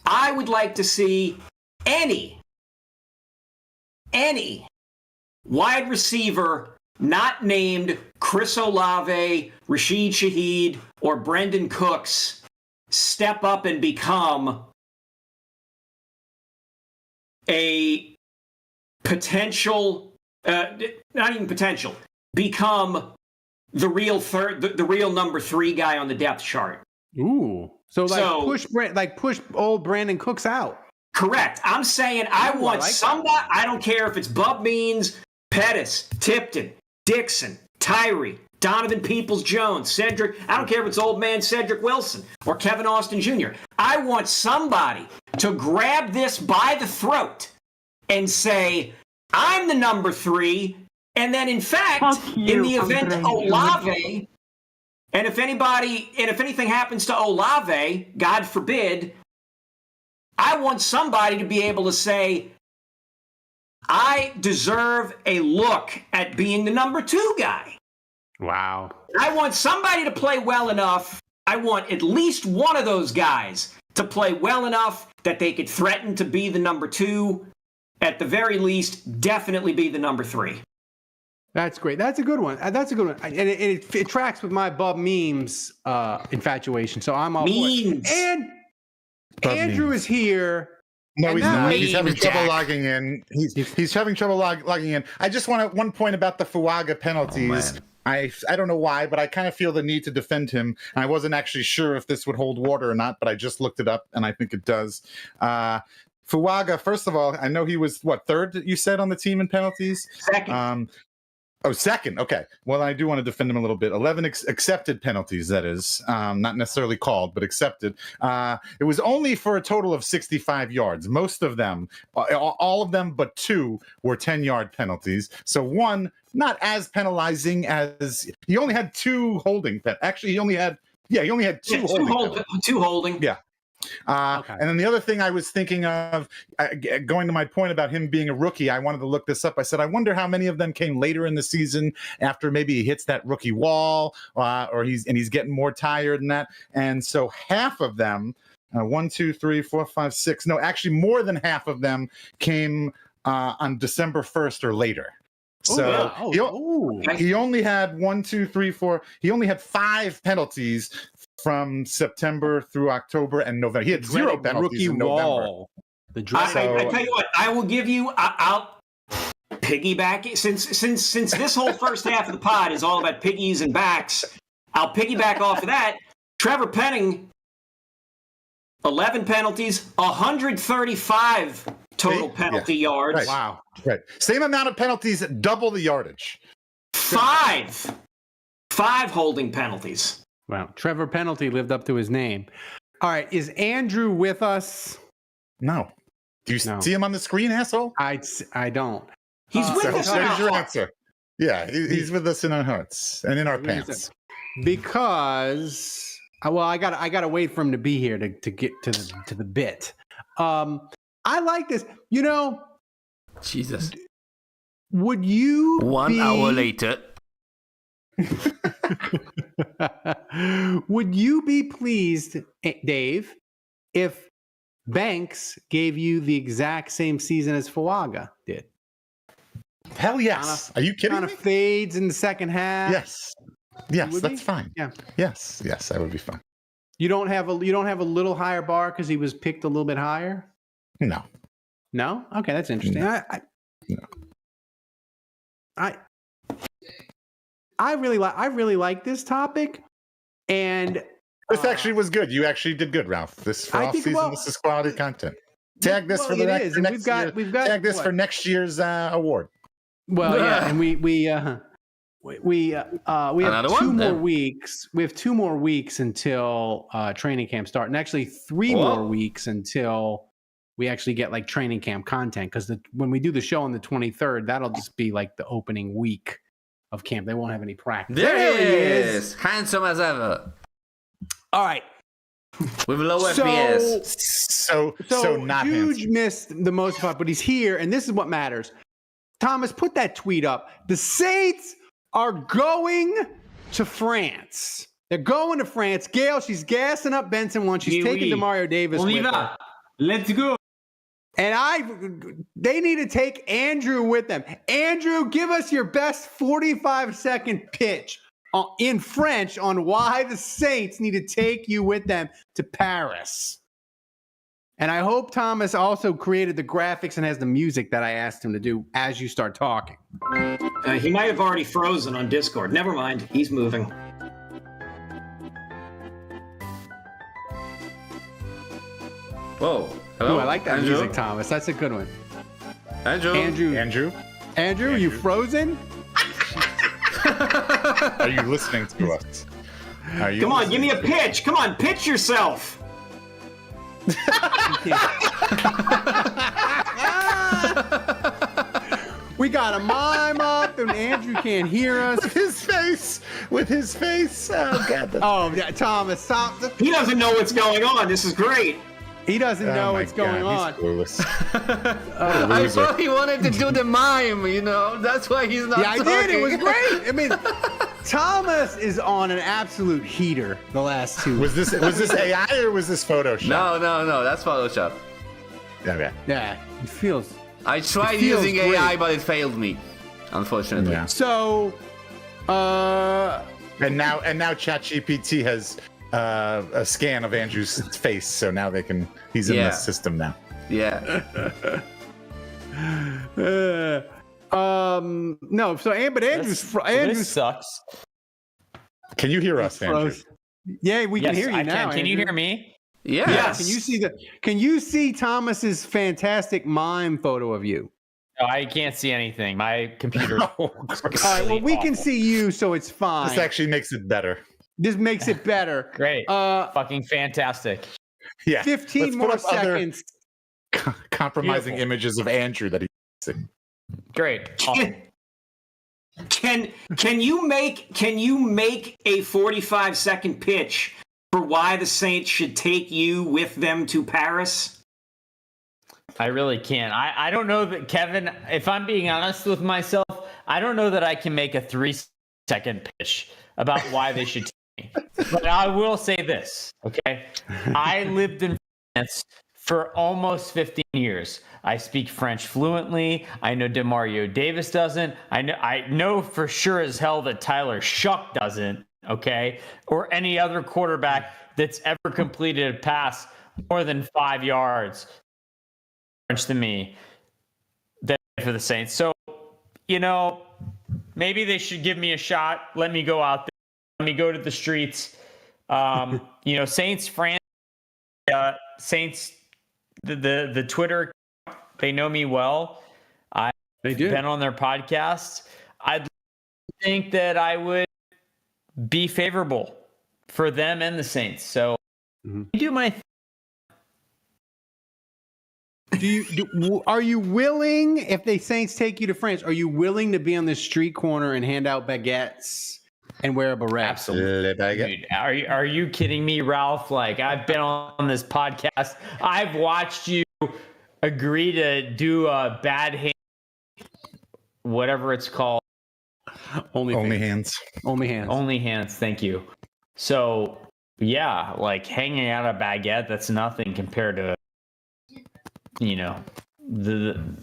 I would like to see any wide receiver not named Chris Olave, Rashid Shaheed, or Brendan Cooks step up and become a potential, not even potential, become the real number 3 guy on the depth chart. Ooh. So push old Brandon Cooks out. Correct. I'm saying I want like that. somebody, I don't care if it's Bub Means, Pettis, Tipton, Dixon, Tyree, Donovan Peoples-Jones, Cedric. I don't care if it's old man Cedric Wilson or Kevin Austin Jr. I want somebody to grab this by the throat and say, I'm the number 3. And then, in fact, in the event Olave, and if anything happens to Olave, God forbid, I want somebody to be able to say, I deserve a look at being the number 2 guy. Wow. I want somebody to play well enough. I want at least one of those guys to play well enough that they could threaten to be the number 2. At the very least, definitely be the number 3. That's great. That's a good one. And it tracks with my Bub Memes infatuation. So I'm all for it. Memes. And Bub Andrew Memes. is here. No, And he's now not. we- He's having trouble Jack. logging in. He's having trouble logging in. I just want one point about the Fuaga penalties. I don't know why, but I kind of feel the need to defend him. I wasn't actually sure if this would hold water or not, but I just looked it up, and I think it does. Fuaga, first of all, I know he was, third, you said, on the team in penalties? Second. Second. Okay. Well, I do want to defend him a little bit. 11 accepted penalties, that is. Not necessarily called, but accepted. It was only for a total of 65 yards. Most of them, all of them but 2 were 10-yard penalties. So one, not as penalizing as... He only had 2 holding. Actually, he only had 2 holding. 2 holding. Yeah. Okay. And then the other thing I was thinking of, going to my point about him being a rookie, I wanted to look this up. I said, I wonder how many of them came later in the season after maybe he hits that rookie wall, or he's getting more tired and that. And so half of them, 1, 2, 3, 4, 5, 6. No, actually more than half of them came on December 1st or later. So he only had 1, 2, 3, 4. He only had 5 penalties from September through October and November. He had 0 penalties in November. I tell you what, I will give you. I'll piggyback since this whole first half of the pod is all about piggies and backs. I'll piggyback off of that. Trevor Penning, 11 penalties, 135 total penalty yards. Right. Wow. Right. Same amount of penalties, double the yardage. 5 holding penalties. Wow. Trevor Penalty lived up to his name. All right. Is Andrew with us? No. Do you see him on the screen, asshole? I don't. He's with us. There's your answer. Yeah, he's with us in our hearts and in our pants. Because, I gotta wait for him to be here to get to the bit. I like this. Jesus. Would you 1 hour later. Would you be pleased, Dave, if Banks gave you the exact same season as Fuaga did? Hell yes. Are you kidding me? Kind of fades in the second half. Yes, that's fine. Yeah. Yes, that would be fine. You don't have a little higher bar because he was picked a little bit higher? No. No? Okay, that's interesting. No. I really like this topic, and this actually was good. You actually did good, Ralph. This for off season. This is quality content. Tag this for the next year. We've got tag this for next year's award. Well, yeah, and we have 2 more weeks. We have 2 more weeks until training camp start, and actually 3 more weeks until we actually get like training camp content. Because when we do the show on the 23rd, that'll just be like the opening week of camp. They won't have any practice. There he is, handsome as ever. All right, with low FPS. So not huge handsome. missed the most part, but he's here, and this is what matters. Thomas, put that tweet up. The Saints are going to France. They're going to France. Gail, she's gassing up Benson once. She's taking DeMario Davis with her. Let's go. And they need to take Andrew with them. Andrew, give us your best 45-second pitch in French on why the Saints need to take you with them to Paris. And I hope Thomas also created the graphics and has the music that I asked him to do as you start talking. He might have already frozen on Discord. Never mind. He's moving. Whoa. Hello? Ooh, I like that Andrew? music, Thomas. That's a good one. Andrew, you frozen? Are you listening to us? Come on, give me a pitch. Come on, pitch yourself. We got a mime up, and Andrew can't hear us. With his face. Oh, God. Oh, yeah, Thomas, stop. He doesn't know what's going on. This is great. He doesn't know what's going on. He's clueless. I thought he wanted to do the mime, That's why he's not talking. I did. It was great. I mean, Thomas is on an absolute heater the last 2 Was this AI or was this Photoshop? No. That's Photoshop. Okay. Yeah, it feels. I tried feels using great. AI, but it failed me, unfortunately. Yeah. So, And now ChatGPT has a scan of Andrew's face, so now he's in the system now. Yeah. No. So, but Andrew's This sucks. Can you hear us, Andrew? froze. Yeah, we can Yes, hear you I now. can. Can you Andrew. hear me? Yeah. Yes. Can you see Thomas's fantastic mime photo of you? No, I can't see anything. My computer. Oh, All right. Well, we can see you, so it's fine. this actually makes it better. This makes it better. Great. Fucking fantastic. Yeah. 15 Let's more put up other seconds. compromising Beautiful. images of Andrew that he's using. Great. Awesome. Can you make a 45-second pitch for why the Saints should take you with them to Paris? I really can't. I don't know that, Kevin, if I'm being honest with myself, I don't know that I can make a 3-second pitch about why they should take me. But I will say this, okay? I lived in France for almost 15 years. I speak French fluently. I know DeMario Davis doesn't. I know for sure as hell that Tyler Shuck doesn't, okay? Or any other quarterback that's ever completed a pass more than 5 yards French to me than for the Saints. So, maybe they should give me a shot. Let me go out there. Let me go to the streets. Saints, France, Saints, the Twitter, they know me well. They do. Been on their podcasts. I'd think that I would be favorable for them and the Saints. So do my Are you willing, if the Saints take you to France, are you willing to be on the street corner and hand out baguettes and wear a beret? Absolutely. Dude, are you kidding me, Ralph? Like, I've been on this podcast. I've watched you agree to do a bad hand, whatever it's called. Only hands. Only hands. Only hands. Thank you. So, yeah, like hanging out a baguette, that's nothing compared to,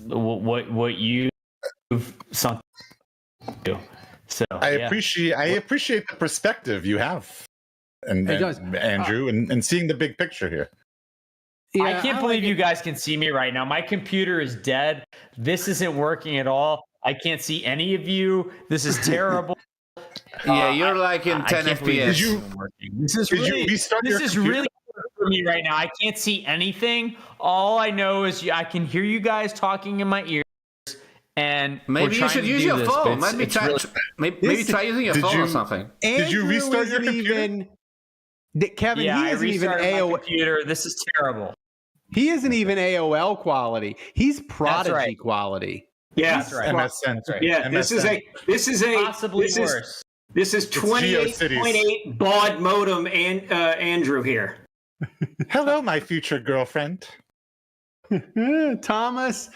what you've sunk to. So I appreciate the perspective you have, and does. Andrew, and seeing the big picture here. Yeah, I can't believe you guys can see me right now. My computer is dead. This isn't working at all. I can't see any of you. This is terrible. Yeah, you're like in 10 FPS. This is really, restart your computer? really hard for me right now. I can't see anything. All I know is I can hear you guys talking in my ears. And maybe you should use your phone. Maybe try using your phone or something. Did you restart your computer? Kevin, yeah, he isn't even AOL. Computer. This is terrible. He isn't even AOL quality. He's Prodigy quality. Yeah, that's right. MSN. That's right. Yeah, MSN. this is a Possibly worse. This is 28.8 baud modem and Andrew here. Hello, my future girlfriend. Thomas,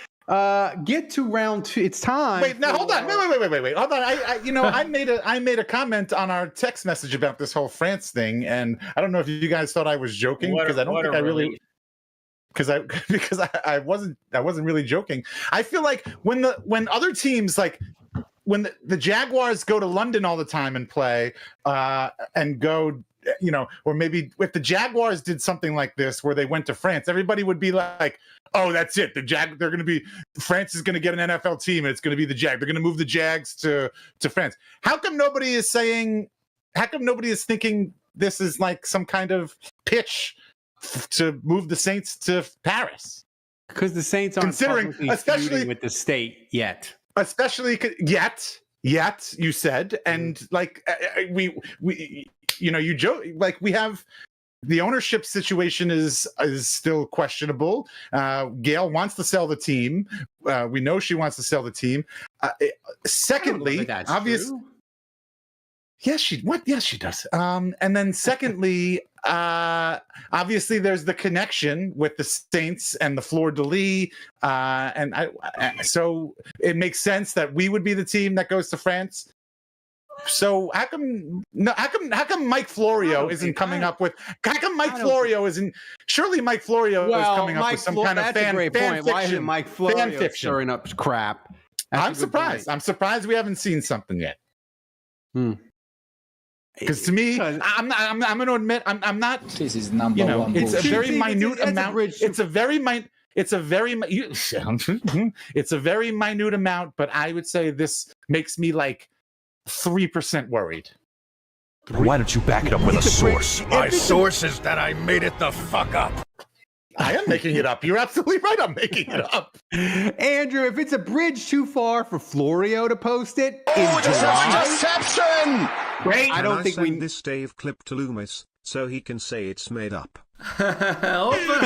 get to round 2. It's time. Wait, now hold on. Wait. Hold on. I made a comment on our text message about this whole France thing, and I don't know if you guys thought I was joking, because I don't think I really. Because I wasn't really joking. I feel like when other teams, like when the Jaguars go to London all the time and play and go, or maybe if the Jaguars did something like this where they went to France, everybody would be like, oh, that's it. France is going to get an NFL team and it's going to be the Jag. They're going to move the Jags to France. How come nobody is thinking this is like some kind of pitch to move the Saints to Paris? Because the Saints aren't especially with the state yet. Especially yet, you said, and like you joke, like we have the ownership situation is still questionable. Gail wants to sell the team. We know she wants to sell the team. Secondly, obviously. Yes, she does. And then secondly, obviously there's the connection with the Saints and the Fleur de Lis, so it makes sense that we would be the team that goes to France. So how come Mike Florio isn't coming up with? How come Mike Florio isn't? Surely Mike Florio is coming up with some kind of fan fiction. Why isn't Mike Florio stirring up crap? I'm surprised. I'm surprised we haven't seen something yet. Because to me, I'm going to admit, I'm not. This is number one. It's a very minute amount. It's it's a very it's a very minute amount, but I would say this makes me like 3% worried. Why don't you back it up with a source? My source is that I made it the fuck up. I am making it up. You're absolutely right. I'm making it up. Andrew, if it's a bridge too far for Florio to post it in July, Deception! Great. I don't think we. This Dave clip to Loomis so he can say it's made up. Open $20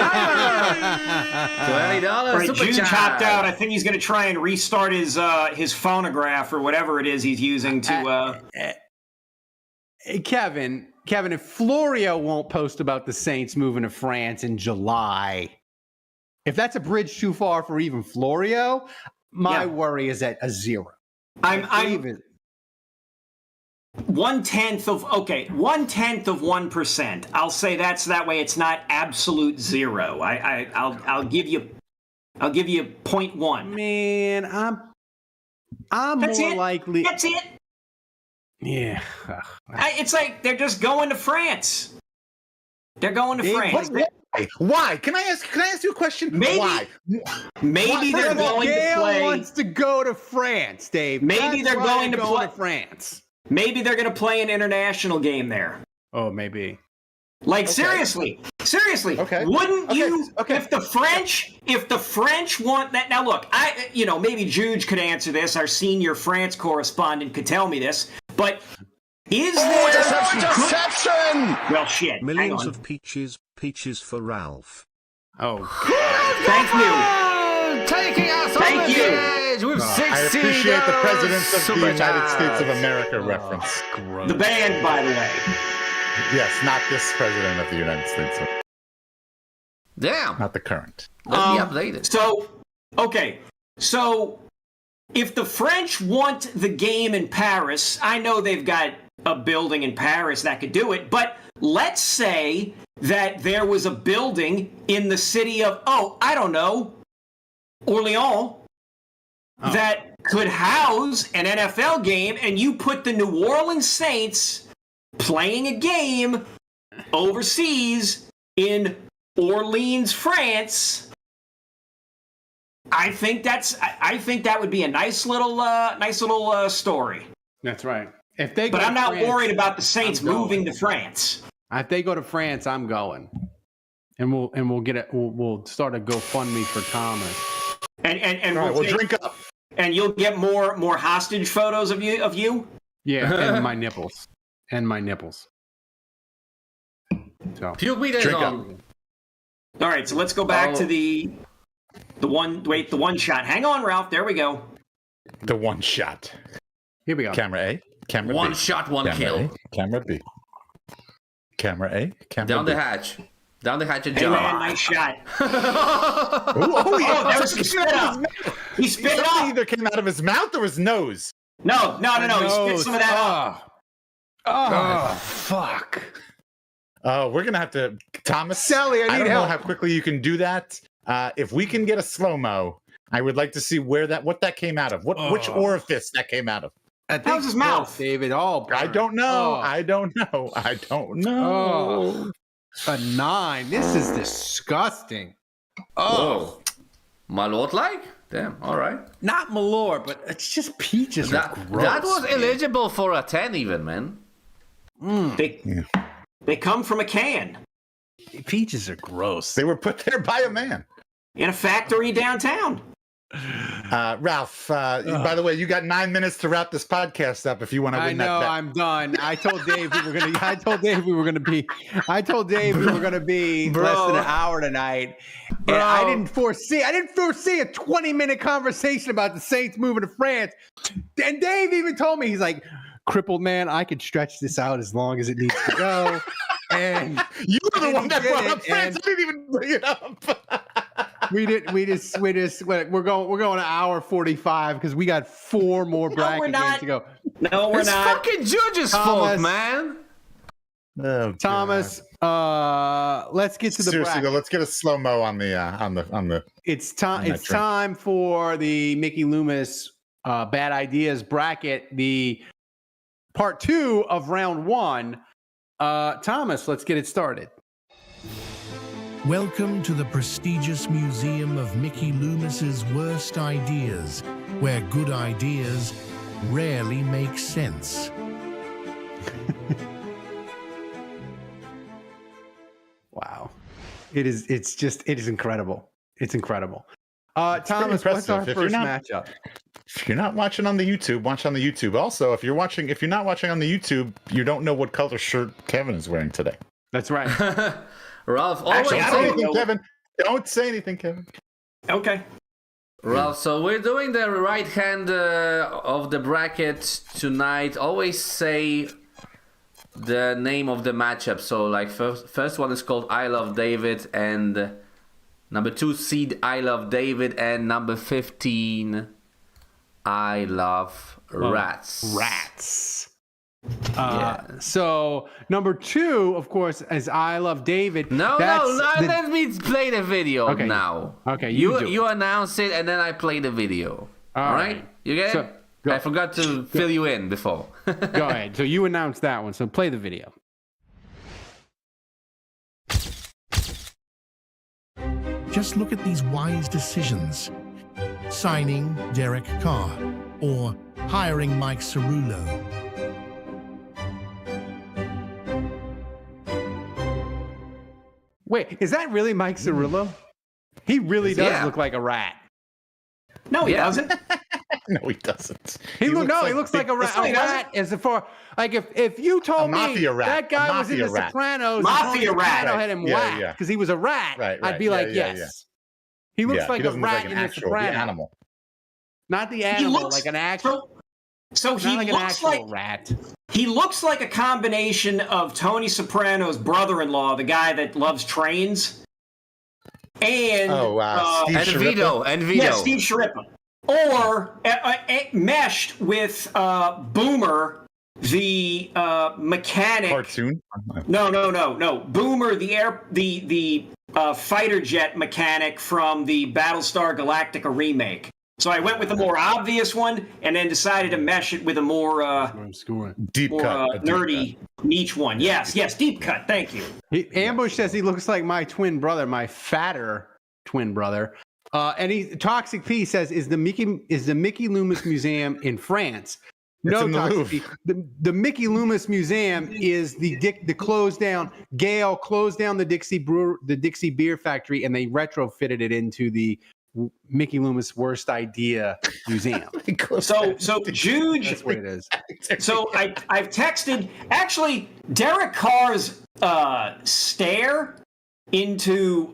Right, super Jude chat. chopped out. I think he's going to try and restart his phonograph or whatever it is he's using to. Kevin, if Florio won't post about the Saints moving to France in July, if that's a bridge too far for even Florio, my worry is at a 0. I'm 1/10 of 1%. I'll say that way. It's not absolute 0. I'll give you 0.1. Man, I'm That's more it. likely. That's it. Yeah. It's like they're just going to France. They're going to France. Why? Can I ask you a question? Maybe- Why? Maybe they're going to Gail play. wants to go to France, Dave. Maybe That's they're why going to play- France. Maybe they're going to play an international game there. Oh, maybe. Like seriously. Okay. Wouldn't Okay. you? Okay. If the French want that. Now look, maybe Juge could answer this. Our senior France correspondent could tell me this. But is there Deception! Well, shit. Hang Millions on. of peaches for Ralph. Oh, Thank you. Taking us Thank on the you. edge with $60. I appreciate the Presidents of the super United States of chats. America reference. The band, by the way. Yes, not this President of the United States. Damn. Not the current. Let me update it. So if the French want the game in Paris, I know they've got a building in Paris that could do it, but let's say that there was a building in the city of, I don't know, Orléans, that could house an NFL game, and you put the New Orleans Saints playing a game overseas in Orleans, France. I think that would be a nice little story. that's right. If they go But I'm to not France, worried about the Saints I'm going. moving to France. If they go to France, I'm going, and we'll get it. We'll start a GoFundMe for Thomas. And All right, we'll well, drink up. and you'll get more hostage photos of you. Yeah, and my nipples, So Puke meter is Drink on. All right, so let's go back to the one shot. Hang on, Ralph. There we go. The one shot. here we go. Camera A. Camera One B. shot, one Camera kill. A, camera B. Camera A. Camera Down B. the hatch. Down the hatch and Hey, man, jump. nice shot. Oh, yeah. There was some spit up. He spit it Something up. either came out of his mouth or his nose. No. He spit some of that up. Oh, fuck. Oh, we're gonna have to, Thomas. Sally, I need don't know help. how quickly you can do that. If we can get a slow mo, I would like to see what that came out of. Which orifice that came out of. I think How's his mouth? David? All I burned. don't know. Oh. I don't know. A 9. This is disgusting. Oh. My lord, like? Damn, alright. Not Malort, but it's just peaches That, are gross. that was man. eligible for a 10 even, man. They come from a can Peaches are gross. They were put there by a man. in a factory downtown. Ralph, by the way, you got 9 minutes to wrap this podcast up if you want to I win know that bet. I'm done. I told Dave we were gonna. I told Dave we were gonna be less than an hour tonight, and I didn't foresee a 20-minute conversation about the Saints moving to France. And Dave even told me, he's like, "Crippled man, I could stretch this out as long as it needs to go." And You were the and one he that did brought it, up France. I didn't even bring it up. we're going to hour 45 because we got 4 more bracket we're games not. to go. No, we're It's not. fucking Judge's fault, Thomas. man. Oh, Thomas, let's get to the seriously bracket. though, let's get a slow mo on the. It's time. on that It's train. time for the Mickey Loomis bad ideas bracket, the part 2 of round 1. Thomas, let's get it started. Welcome to the prestigious museum of Mickey Loomis's worst ideas, where good ideas rarely make sense. Wow. It is incredible. It's incredible. Thomas, what's our first matchup? If you're not watching on the YouTube, watch on the YouTube. Also, if you're not watching on the YouTube, you don't know what color shirt Kevin is wearing today. That's right. Ralph, Actually, Kevin. Don't say anything, Kevin. Okay. Ralph, so we're doing the right hand of the bracket tonight. Always say the name of the matchup. So, like, first one is called I Love David, and number 2 seed I Love David, and number 15 I Love Rats. Rats. So number 2, of course, is I Love David. No, let me play the video now. Okay, you announce it, and then I play the video. All right? You get it? I forgot to fill you in before. Go ahead. So you announced that one. So play the video. Just look at these wise decisions. Signing Derek Carr or hiring Mike Cerullo. Wait, is that really Mike Cerullo? He really does look like a rat. No, he doesn't. No, he doesn't. He looks like a rat. A rat is for like if you told me that guy was in The Sopranos, Mafia rat, had him whacked because he was a rat, I'd be like, yes. He looks like a rat in The Sopranos. Animal. Not the animal, like an actual. So he like looks like rat. He looks like a combination of Tony Soprano's brother-in-law, the guy that loves trains, and Steve Vito. Yeah, Steve Sharippa. Or meshed with Boomer, the mechanic. Cartoon? No. Boomer, the fighter jet mechanic from the Battlestar Galactica remake. So I went with a more obvious one, and then decided to mesh it with a more nerdy niche one. Yes, deep cut. Thank you. Ambush says he looks like my twin brother, my fatter twin brother. And Toxic P says, is the Mickey Loomis Museum in France? No, Toxic P. The Mickey Loomis Museum is the closed down. Gale closed down the Dixie Beer Factory, and they retrofitted it into the Mickey Loomis Worst Idea Museum. So Juge, that's what it is. So I've texted. Actually, Derek Carr's stare into.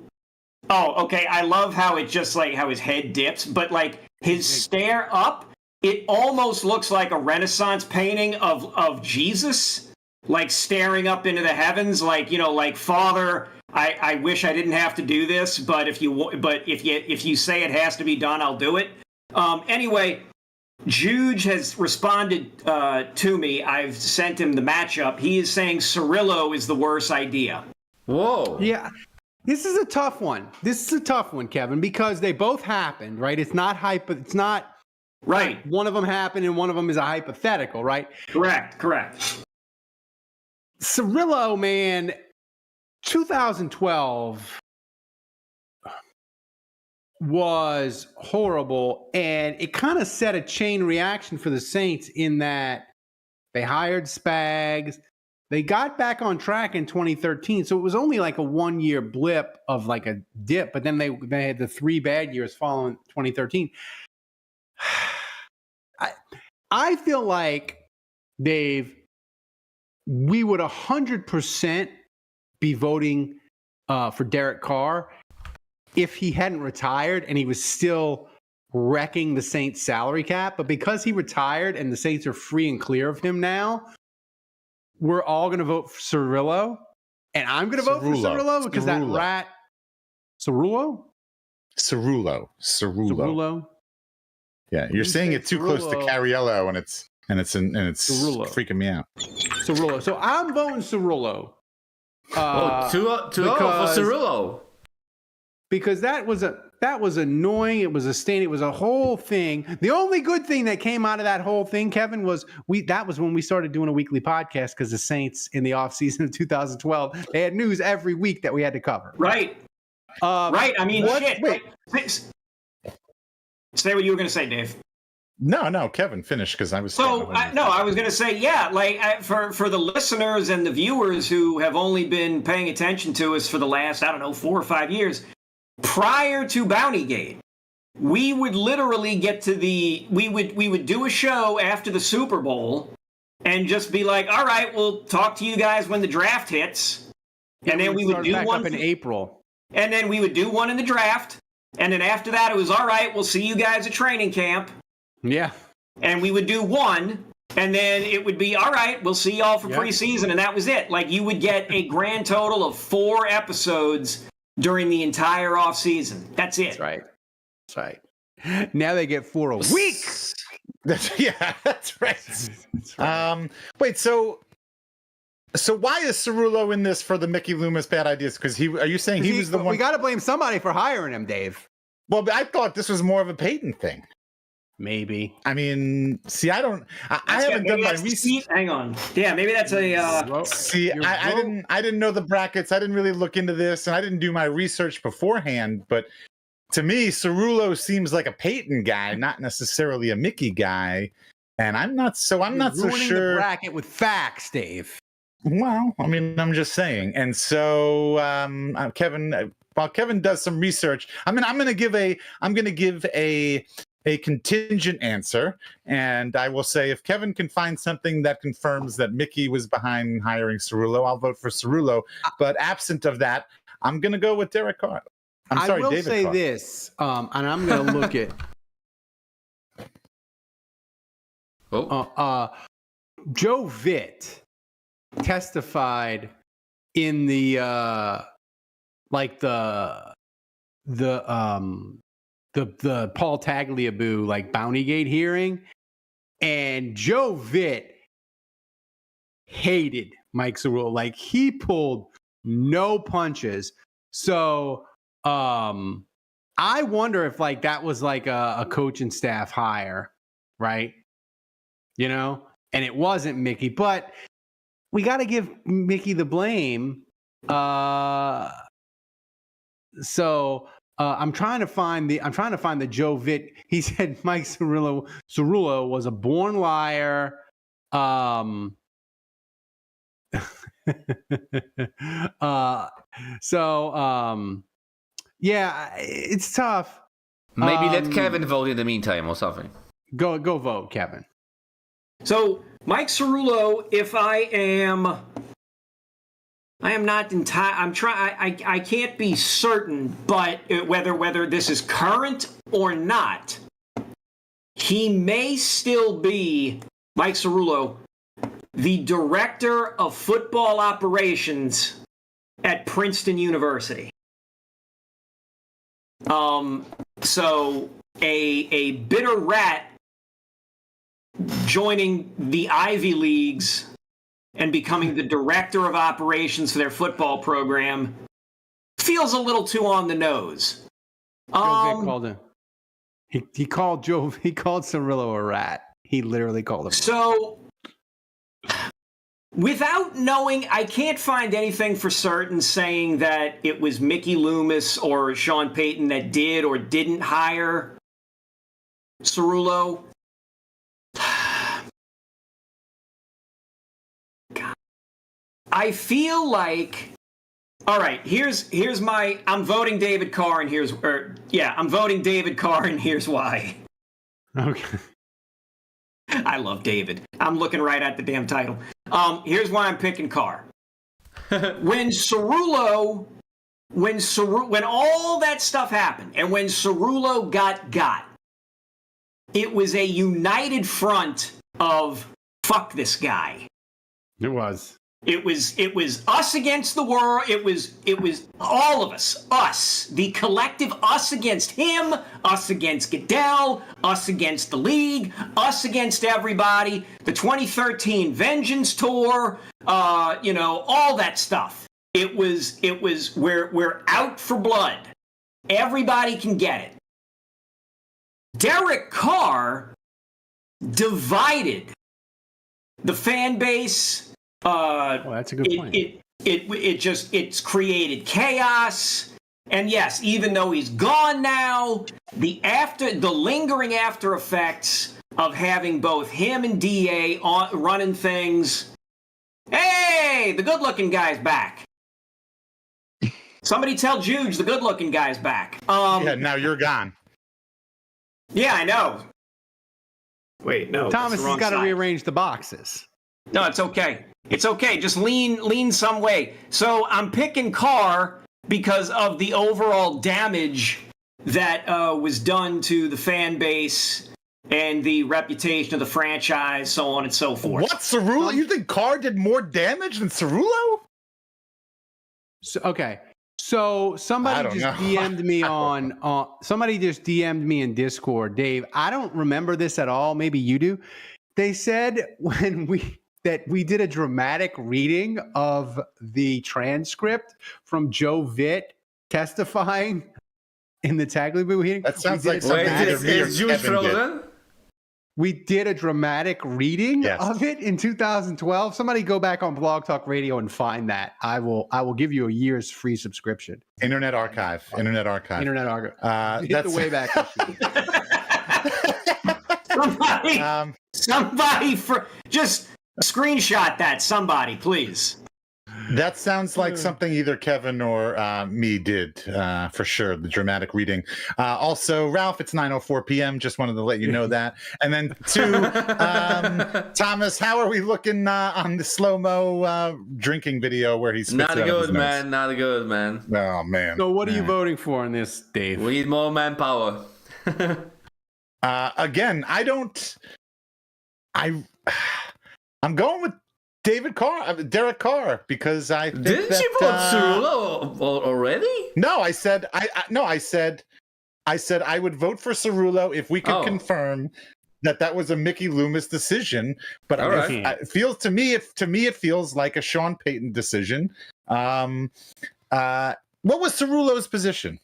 Oh, okay. I love how it just like how his head dips, but like his stare up, it almost looks like a Renaissance painting of Jesus, like staring up into the heavens, like like Father. I wish I didn't have to do this, but if you say it has to be done, I'll do it. Anyway, Juge has responded to me. I've sent him the matchup. He is saying Cirillo is the worst idea. Whoa. Yeah. This is a tough one. Kevin, because they both happened, right? It's not right. One of them happened and one of them is a hypothetical, right? Correct. Cirillo, man, 2012 was horrible, and it kind of set a chain reaction for the Saints in that they hired Spags. They got back on track in 2013, so it was only like a 1-year blip of like a dip, but then they had the 3 bad years following 2013. I feel like, Dave, we would 100% be voting for Derek Carr if he hadn't retired and he was still wrecking the Saints salary cap. But because he retired and the Saints are free and clear of him now, we're all going to vote for Cirillo, and I'm going to vote for Cirillo because that rat. Cirillo. Yeah, you're saying it too close to Cariello, and it's freaking me out. Cirillo. So I'm voting Cirillo. 2-0 for Cirillo. Because that was annoying. It was a stain. It was a whole thing. The only good thing that came out of that whole thing, Kevin, was that was when we started doing a weekly podcast, because the Saints in the offseason of 2012, they had news every week that we had to cover. Right. Right? I mean, what? shit. Wait. Say what you were going to say, Dave. No, Kevin, finish because I was. So I was going to say, yeah, like for the listeners and the viewers who have only been paying attention to us for the last, I don't know, 4 or 5 years, prior to Bountygate, we would literally get to we would do a show after the Super Bowl and just be like, all right, we'll talk to you guys when the draft hits, and then we would do one up in April, and then we would do one in the draft, and then after that it was all right, we'll see you guys at training camp. Yeah. And we would do one, and then it would be, all right, we'll see y'all for preseason, and that was it. Like, you would get a grand total of 4 episodes during the entire offseason. That's it. That's right. That's right. Now they get 4 a week. That's right. That's right. Wait, so why is Cerullo in this for the Mickey Loomis bad ideas? Because are you saying he was the one? We got to blame somebody for hiring him, Dave. Well, I thought this was more of a Peyton thing. Maybe. I mean, see, I haven't done my research. Hang on. Yeah, maybe that's a. See, I didn't know the brackets. I didn't really look into this, and I didn't do my research beforehand. But to me, Cerullo seems like a Peyton guy, not necessarily a Mickey guy. And I'm not so sure. The bracket with facts, Dave. Well, I mean, I'm just saying. And so, Kevin, while Kevin does some research, I'm gonna give a contingent answer, and I will say if Kevin can find something that confirms that Mickey was behind hiring Cerullo, I'll vote for Cerullo. But absent of that, I'm going to go with Derek Carr. I will say this, and I'm going to look at. Joe Vitt testified in the Paul Tagliabue like Bountygate hearing, and Joe Vitt hated Mike Cerullo. Like, he pulled no punches. So I wonder if like that was like a coaching staff hire, right? You know, and it wasn't Mickey, but we got to give Mickey the blame. So I'm trying to find the Joe Vitt. He said Mike Cerullo was a born liar. Yeah, it's tough. Maybe let Kevin vote in the meantime or something. Go vote, Kevin. So Mike Cerullo, if I am not entirely. I can't be certain, but whether this is current or not, he may still be, Mike Cerullo, the director of football operations at Princeton University. So a bitter rat joining the Ivy Leagues and becoming the director of operations for their football program feels a little too on the nose. Joe Vitt called him. He called Cerullo a rat. He literally called him. So, without knowing, I can't find anything for certain saying that it was Mickey Loomis or Sean Payton that did or didn't hire Cerullo. I feel like, all right, here's my, I'm voting David Carr and I'm voting David Carr and here's why. Okay. I love David. I'm looking right at the damn title. Here's why I'm picking Carr. When all that stuff happened and when Cerullo got, it was a united front of fuck this guy. It was. It was us against the world. It was all of us, the collective us against him, us against Goodell, us against the league, us against everybody. The 2013 Vengeance Tour, all that stuff. It was we're out for blood. Everybody can get it. Derek Carr divided the fan base. That's a good point. It's created chaos. And yes, even though he's gone now, the lingering after effects of having both him and DA running things. Hey, the good-looking guy's back. Somebody tell Juge the good-looking guy's back. Yeah, now you're gone. Yeah, I know. Wait, no. Thomas has got to rearrange the boxes. No, it's okay. It's okay. Just lean some way. So I'm picking Carr because of the overall damage that was done to the fan base and the reputation of the franchise, so on and so forth. What, Cerullo? You think Carr did more damage than Cerullo? So, okay. So somebody just DM'd me somebody just DM'd me in Discord, Dave. I don't remember this at all. Maybe you do. They said that we did a dramatic reading of the transcript from Joe Vitt testifying in the Tag League meeting. That sounds like something is Jude frozen? We did a dramatic reading of it in 2012. Somebody go back on Blog Talk Radio and find that. I will give you a year's free subscription. Internet Archive. Hit the way back. Somebody just screenshot that. Somebody, please. That sounds like something either Kevin or me did, for sure, the dramatic reading. Also, Ralph, it's 9:04 p.m. Just wanted to let you know that. And then two, Thomas, how are we looking on the slow-mo drinking video where he's Not good, man. Not good, man. Oh, man. So what are you voting for in this, Dave? We need more manpower. Again, I'm going with Derek Carr, because I think Didn't you vote Cerullo already? No, I said I would vote for Cerullo if we could confirm that was a Mickey Loomis decision. But it feels to me it feels like a Sean Payton decision. What was Cerullo's position?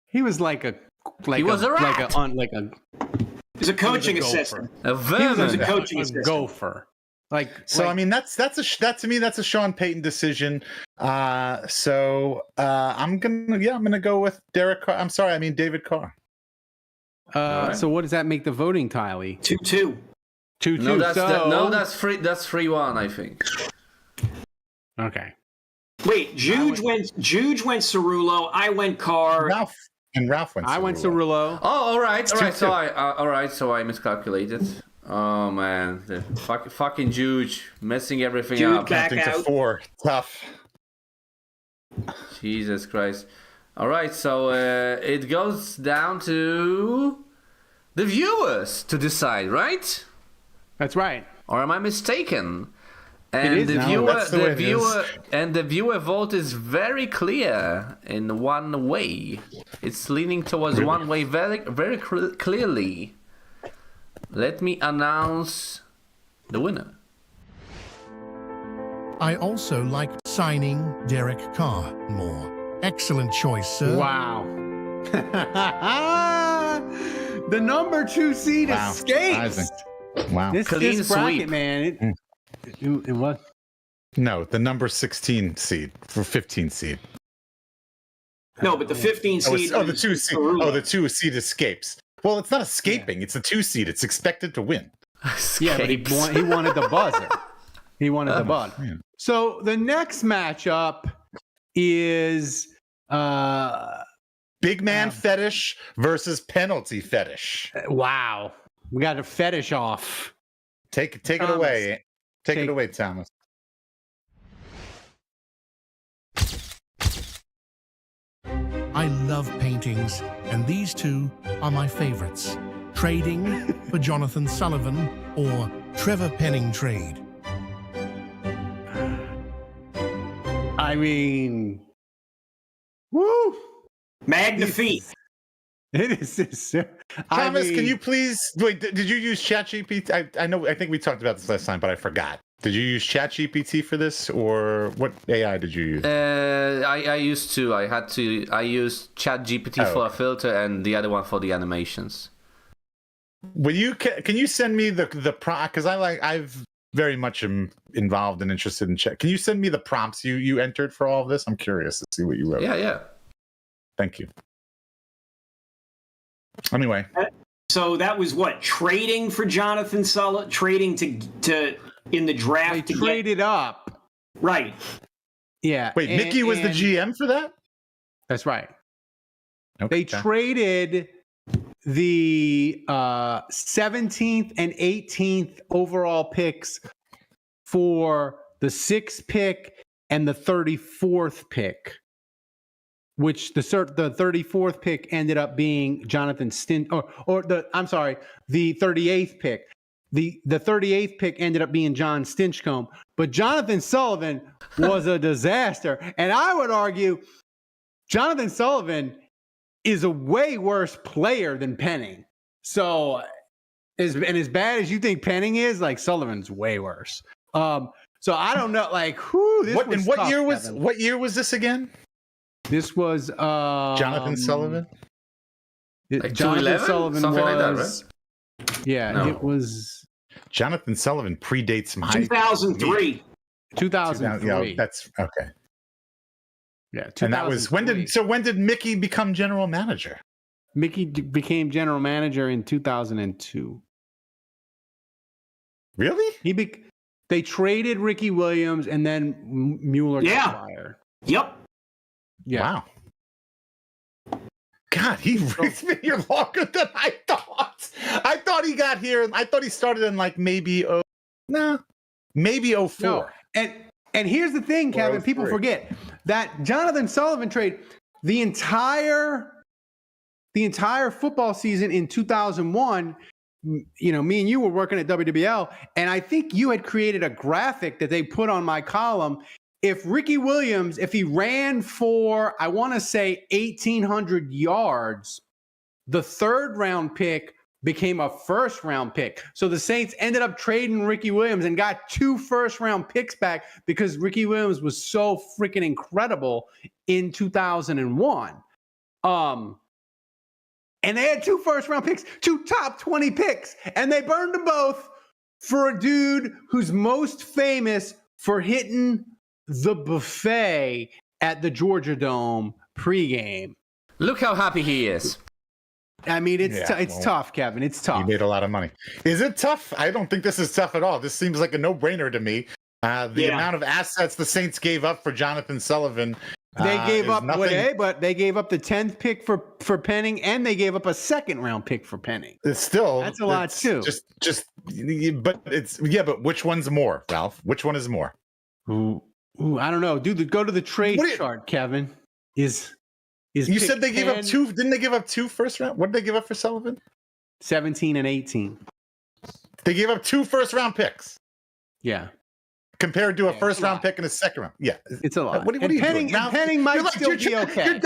He was he was a coaching assistant. A coaching assistant. Gopher. I mean, that's to me that's a Sean Payton decision. So I'm gonna go with Derek Carr. I'm sorry, I mean David Carr. So what does that make the voting tally? 2-2. 2-2. No, that's 3-1, I think. Okay. Wait, Juge went Cerullo. I went Carr. Ralph went. I went Cerullo. Oh, all right. So I miscalculated. Oh man, the fucking Juge messing everything up. Counting to 4, tough. Jesus Christ! All right, so it goes down to the viewers to decide, right? That's right. Or am I mistaken? And the viewer vote is very clear in one way. It's leaning towards one way very, very clearly. Let me announce the winner. I also like signing Derek Carr more. Excellent choice, sir. Wow. The number 2 seed escapes. Wow. Clean this bracket, sweep. man. It was. No, the number 16 seed for 15 seed. No, but the 15 seed. The 2 seed. Oh, the 2 seed escapes. Well, it's not escaping. It's a 2 seed. It's expected to win. Yeah, but he wanted the buzzer. He wanted the buzz. Yeah. So the next matchup is Big Man Fetish versus Penalty Fetish. Wow. We got a fetish off. Take it away. Take it away, Thomas. I love paintings, and these two are my favorites. Trading for Jonathan Sullivan or Trevor Penning trade. I mean, woo! Magnifique. It is. Thomas, can you please wait? Did you use ChatGPT? I think we talked about this last time, but I forgot. Did you use ChatGPT for this, or what AI did you use? I used to. I used ChatGPT for a filter and the other one for the animations. Can you send me the prompt? Because I've very much am involved and interested in chat. Can you send me the prompts you entered for all of this? I'm curious to see what you wrote. Yeah. Thank you. Anyway. So that was what, trading for Jonathan Sullivan, trading to in the draft. They traded up. Right. Yeah. Wait, Mickey was the GM for that? That's right. Okay. They traded the 17th and 18th overall picks for the 6th pick and the 34th pick, which the 34th pick ended up being Jonathan the 38th pick. The 38th pick ended up being John Stinchcomb, but Jonathan Sullivan was a disaster. And I would argue Jonathan Sullivan is a way worse player than Penning. So, as bad as you think Penning is, like, Sullivan's way worse. So I don't know, like, what year was this again? This was Jonathan Sullivan. Like Jonathan 211? Sullivan Something was, like that, right? Yeah, No. it was Jonathan Sullivan predates my 2003. 2003. Yeah, that's okay. Yeah, and that was when did Mickey become general manager? Mickey became general manager in 2002. Really? They traded Ricky Williams, and then Mueller got fired. Yep. Yeah. Wow. God, he's been here longer than I thought. I thought he got here. I thought he started in like maybe 04. No. And here's the thing, Kevin. People forget that Jonathan Sullivan trade, the entire football season in 2001. You know, me and you were working at WWL, and I think you had created a graphic that they put on my column. If Ricky Williams, if he ran for, I want to say 1,800 yards, the 3rd round pick became a 1st round pick. So the Saints ended up trading Ricky Williams and got 2 1st round picks back because Ricky Williams was so freaking incredible in 2001. And they had 2 1st round picks, 2 top 20 picks, and they burned them both for a dude who's most famous for hitting the buffet at the Georgia Dome pregame. Look how happy he is. I mean, it's tough, Kevin. It's tough. He made a lot of money. Is it tough? I don't think this is tough at all. This seems like a no-brainer to me. The amount of assets the Saints gave up for Jonathan Sullivan. They gave up but they gave up the 10th pick for Penning, and they gave up a 2nd round pick for Penning. That's a lot too. But which one's more, Ralph? Which one is more? Ooh, I don't know. Go to the trade chart, Kevin. You said they gave up 2? Didn't they give up 2 first round? What did they give up for Sullivan? 17 and 18. They gave up 2 first round picks. Yeah. Compared to a 1st round pick and a 2nd round. Yeah. It's a lot. What are you doing? Penning might still be okay.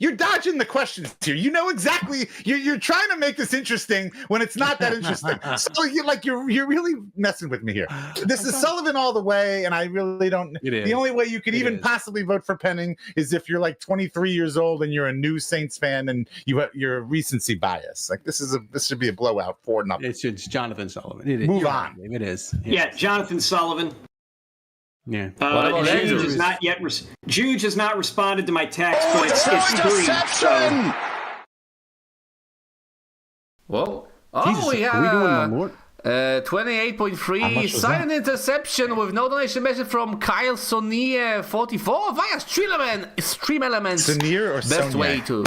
You're dodging the questions here. You know exactly. You're trying to make this interesting when it's not that interesting. So you're really messing with me here. This is Sullivan all the way, and I really don't. The only way you could even possibly vote for Penning is if you're like 23 years old and you're a new Saints fan and you're recency bias. Like this should be a blowout 4-0. It's Jonathan Sullivan. Move on. It is. Yeah, Jonathan Sullivan. Yeah. Juge has not responded to my text, but it's 3. Whoa. Jesus, We are we doing the Lord? 28.3 silent interception with no donation message from Kyle Sonier 44 via Stream Elements. Sonier or best Sonia? way to.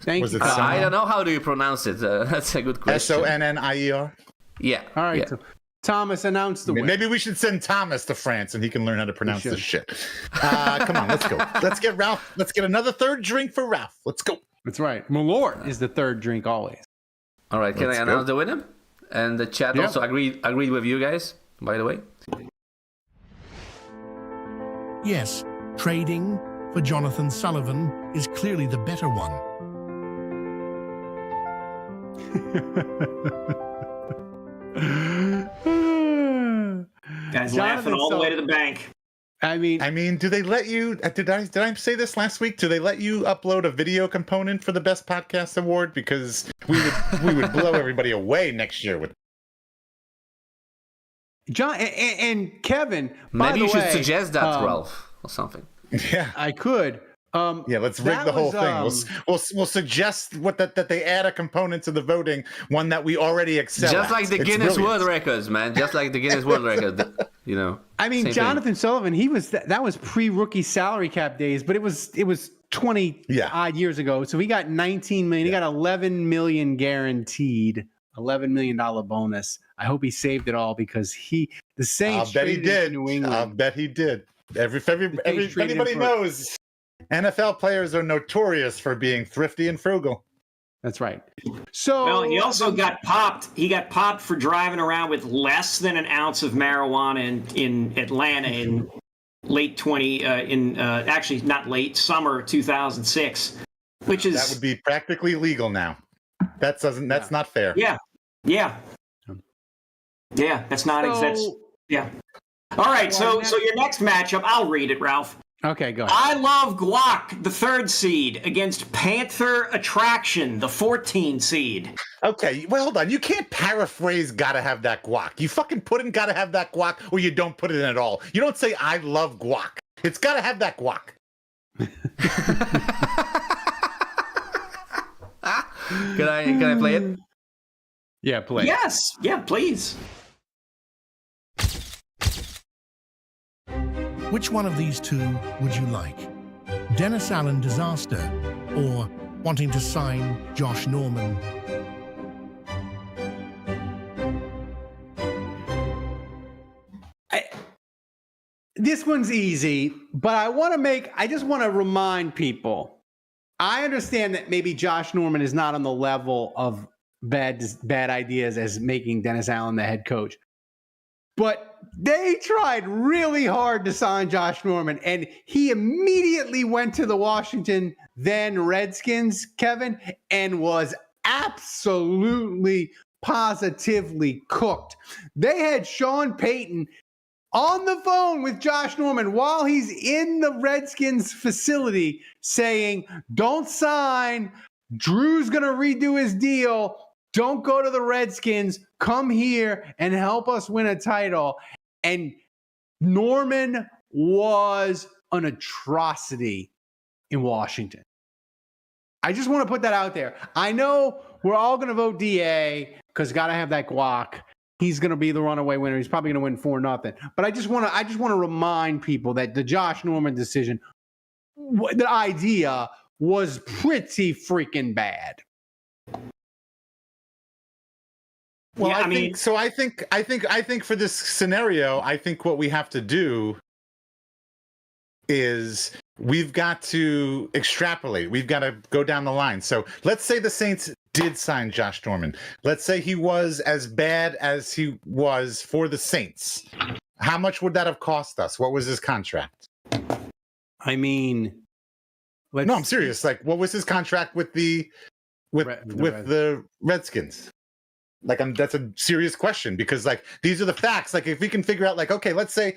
Thank you. I don't know how do you pronounce it. That's a good question. Sonnier. Yeah. All right. Yeah. So Thomas announced the win. Maybe we should send Thomas to France and he can learn how to pronounce this shit. Come on, let's go. Let's get Ralph. Let's get another 3rd drink for Ralph. Let's go. That's right. Malort is the 3rd drink always. All right. Can I announce the winner? And the chat also agreed with you guys, by the way. Yes, trading for Jonathan Sullivan is clearly the better one. Guys laughing all the way to the bank. I mean, do they let you? Did I say this last week? Do they let you upload a video component for the best podcast award? Because we would blow everybody away next year with. John and Kevin. Maybe you should suggest that, Ralph, or something. Yeah, I could, Yeah, let's rig that the whole was, thing. We'll suggest that they add a component to the voting, one that we already excel Just at. like the It's Guinness brilliant. World Records, man. Just like the Guinness World Record. You know. I mean, same Jonathan Sullivan, he was that was pre-rookie salary cap days, but it was 20 odd years ago. So he got 19 million. He got 11 million guaranteed, $11 million bonus. I hope he saved it all because the Saints. I'll bet he traded him to did. New England. I'll bet he did. If traded anybody him for- knows, NFL players are notorious for being thrifty and frugal. That's right. So Well, he also got popped. He got popped for driving around with less than an ounce of marijuana in Atlanta in late actually not late, summer 2006, which is That would be practically legal now. That's not fair. yeah. That's not So- yeah. All right, so your next matchup, I'll read it, Ralph. Okay, go ahead. I Love Glock, the 3rd seed, against Panther Attraction, the 14 seed. Okay, well, hold on. You can't paraphrase "gotta have that guac." You fucking put in "gotta have that guac," or you don't put it in at all. You don't say "I love guac." It's gotta have that guac. Can I play it? Yeah, play. Yes, yeah, please. Which one of these two would you like? Dennis Allen disaster or wanting to sign Josh Norman? This one's easy, but I just want to remind people. I understand that maybe Josh Norman is not on the level of bad ideas as making Dennis Allen the head coach. But they tried really hard to sign Josh Norman, and he immediately went to the Washington then Redskins, Kevin, and was absolutely positively cooked. They had Sean Payton on the phone with Josh Norman while he's in the Redskins facility saying, don't sign. Drew's going to redo his deal. Don't go to the Redskins. Come here and help us win a title. And Norman was an atrocity in Washington. I just want to put that out there. I know we're all going to vote DA because got to have that guac. He's going to be the runaway winner. He's probably going to win 4-0. But I just want to remind people that the Josh Norman decision, the idea was pretty freaking bad. Well, Yeah, I think for this scenario, I think what we have to do is we've got to extrapolate. We've got to go down the line. So let's say the Saints did sign Josh Norman. Let's say he was as bad as he was for the Saints. How much would that have cost us? What was his contract? I mean, no, I'm serious. Like, what was his contract with the Redskins? Like, that's a serious question because, like, these are the facts. Like, if we can figure out, like, okay, let's say,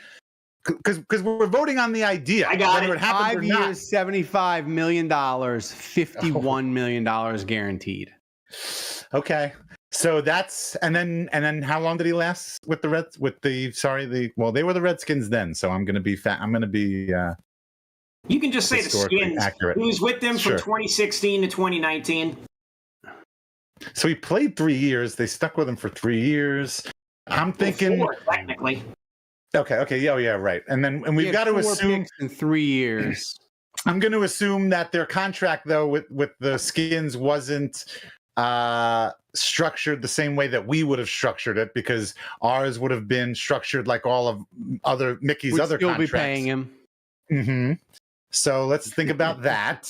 because we're voting on the idea. I got whether it. 5 years, not. $75 million, $51 million guaranteed. Okay, so that's and then how long did he last with the Reds? They were the Redskins then. So I'm gonna be fat. I'm gonna be. You can just say the historically Skins. accurate. He was with them Sure. from 2016 to 2019. So he played 3 years. They stuck with him for 3 years. I'm thinking. 4, technically. Okay, yeah, right. And we've got to assume picks in 3 years. I'm going to assume that their contract, though, with the Skins wasn't structured the same way that we would have structured it, because ours would have been structured like all of other Mickey's We'd other still contracts. be paying him. Mm-hmm. So let's think about that.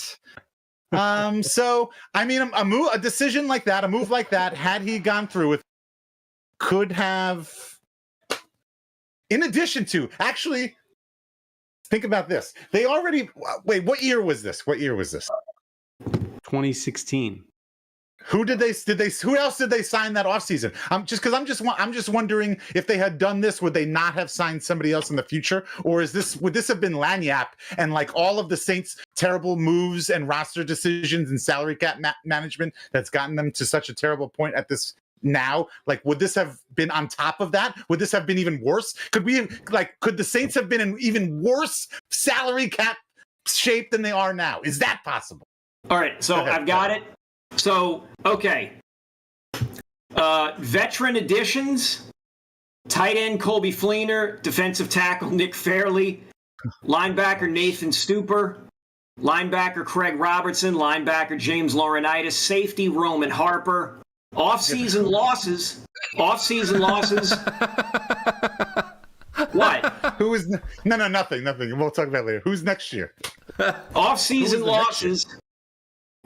So I mean, a decision like that, a move like that, had he gone through with, could have. In addition to, actually, think about this. They already what year was this? 2016. Who else did they sign that offseason? I'm just wondering if they had done this, would they not have signed somebody else in the future? Or would this have been Lagniappe and like all of the Saints' terrible moves and roster decisions and salary cap management that's gotten them to such a terrible point at this now? Like, would this have been on top of that? Would this have been even worse? Could the Saints have been in even worse salary cap shape than they are now. Is that possible? All right, so I've got it. So, okay. Veteran additions, tight end Colby Fleener, defensive tackle Nick Fairley, linebacker Nathan Stupor, linebacker Craig Robertson, linebacker James Laurinaitis, safety Roman Harper, off-season losses. What? Who is nothing. We'll talk about it later. Who's next year? Off-season losses.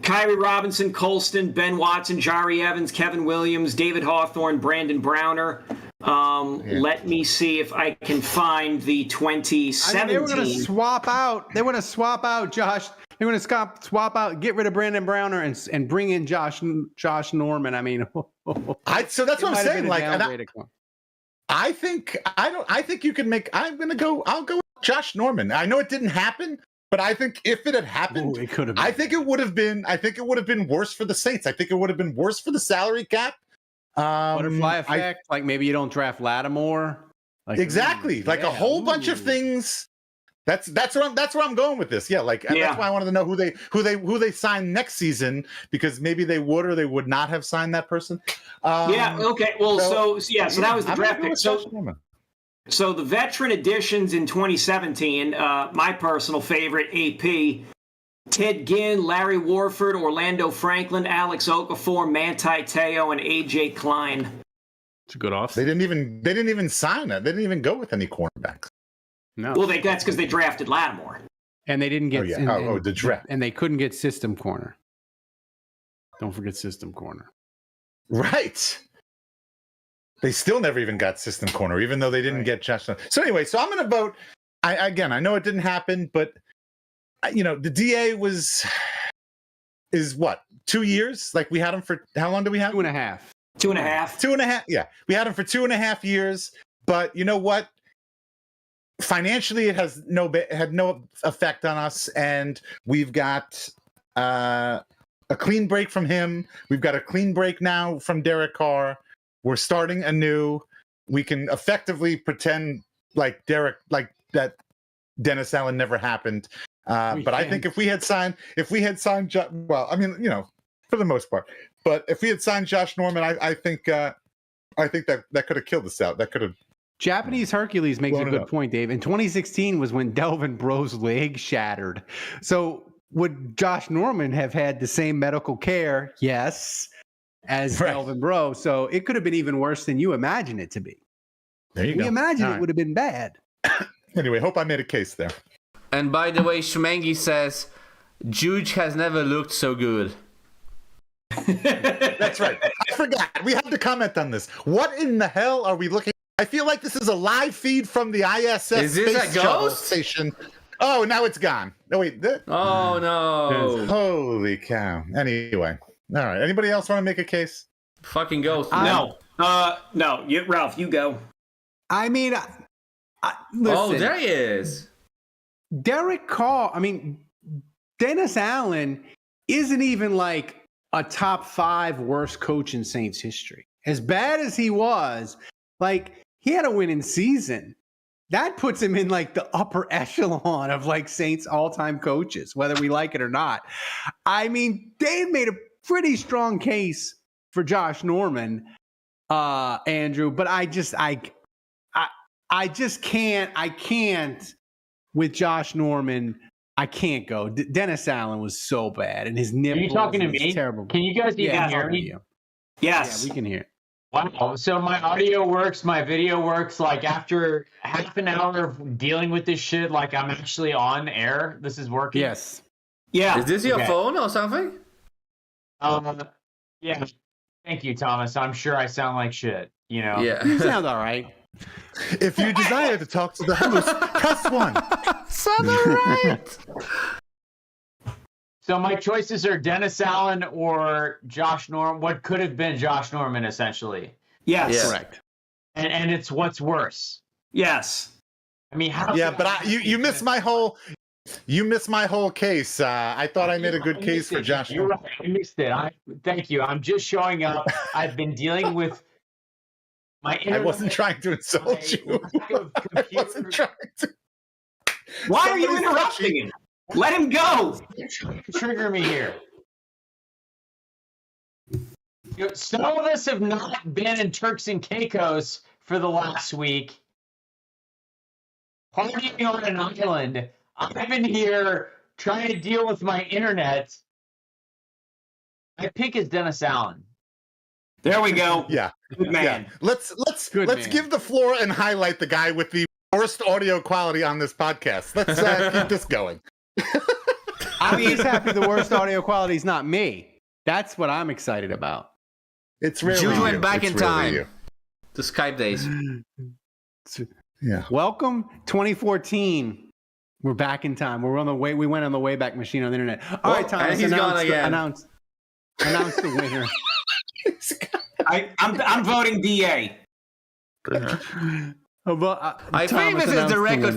Kyrie Robinson, Colston, Ben Watson, Jari Evans, Kevin Williams, David Hawthorne, Brandon Browner. Let me see if I can find the 2017. They were going to swap out. They want to swap out Josh. They want to swap out, get rid of Brandon Browner and bring in Josh Norman. I mean, so that's what I'm saying. Like, I think you can make. I'll go with Josh Norman. I know it didn't happen. But I think if it had happened, it could have. I think it would have been worse for the Saints. I think it would have been worse for the salary cap. Butterfly effect, like maybe you don't draft Lattimore. Like, exactly, like a whole bunch of things. That's where I'm going with this. Yeah, that's why I wanted to know who they sign next season, because maybe they would or they would not have signed that person. Okay. Well, so that was the draft pick. So the veteran additions in 2017, my personal favorite, AP, Ted Ginn, Larry Warford, Orlando Franklin, Alex Okafor, Manti Te'o, and AJ Klein. It's a good off. They didn't even sign it. They didn't even go with any cornerbacks. No. Well, that's because they drafted Lattimore. And they didn't get the draft. And they couldn't get system corner. Don't forget system corner. Right. They still never even got system corner, even though they didn't get Josh. So anyway, so I'm going to vote. I know it didn't happen, but the DA is what, 2 years? Like, we had him for how long do we have? 2.5. 2.5. 2.5. Yeah, we had him for 2.5 years. But you know what? Financially, it had no effect on us, and we've got a clean break from him. We've got a clean break now from Derek Carr. We're starting anew. We can effectively pretend like that Dennis Allen never happened. But I think if we had signed, for the most part, but if we had signed Josh Norman, I think that could have killed us out. That could have. Japanese Hercules makes a good point, Dave. In 2016 was when Delvin Breaux's leg shattered. So would Josh Norman have had the same medical care? Yes. As Delvin Breaux, so it could have been even worse than you imagine it to be. There you go. We imagine it would have been bad. Anyway, hope I made a case there. And by the way, Shmengi says, Juge has never looked so good. That's right. I forgot. We have to comment on this. What in the hell are we looking? I feel like this is a live feed from the ISS Is this space a shuttle ghost? Station. Oh, now it's gone. No, wait. Oh, no. Holy cow. Anyway. All right. Anybody else want to make a case? Fucking ghost. No. Ralph, you go. I mean, listen, oh, there he is. Derek Carr. I mean, Dennis Allen isn't even like a top 5 worst coach in Saints history. As bad as he was, like, he had a winning season. That puts him in like the upper echelon of like Saints all-time coaches, whether we like it or not. I mean, they made a pretty strong case for Josh Norman, Andrew, but I just can't with Josh Norman. I can't go. Dennis Allen was so bad, and his nipples. Are you talking to me? Terrible. Can you guys even hear me? Yes. Yeah, we can hear. Wow. So my audio works, my video works. Like, after half an hour of dealing with this shit, like, I'm actually on air. This is working. Yes. Yeah. Is this your phone or something? Yeah. Thank you, Thomas. I'm sure I sound like shit. Yeah. You sound all right. If you desire to talk to the host, press 1. Sound all right. So my choices are Dennis Allen or Josh Norman. What could have been Josh Norman, essentially. Yes. Yeah. Correct. And it's what's worse. Yes. I mean, how? Yeah, but you missed my whole. You missed my whole case. I thought I made a good case for Josh. You're right. I missed it. Thank you. I'm just showing up. I've been dealing with my internet. I wasn't trying to insult you. I wasn't trying to. Why are you interrupting him? Let him go. Trigger me here. Some of us have not been in Turks and Caicos for the last week. Partying on an island. I've been here trying to deal with my internet. My pick is Dennis Allen. There we go. Yeah. Good man. Yeah. Let's give the floor and highlight the guy with the worst audio quality on this podcast. Let's keep this going. I'm just happy the worst audio quality is not me. That's what I'm excited about. It's rarely Jude you. went back It's in rarely time. you. The Skype days. Yeah. Welcome 2014. We're back in time. We're on the way. We went on the Wayback Machine on the internet. All right, Thomas. and he's gone again. Announce the winner. I'm voting DA. I think this is the record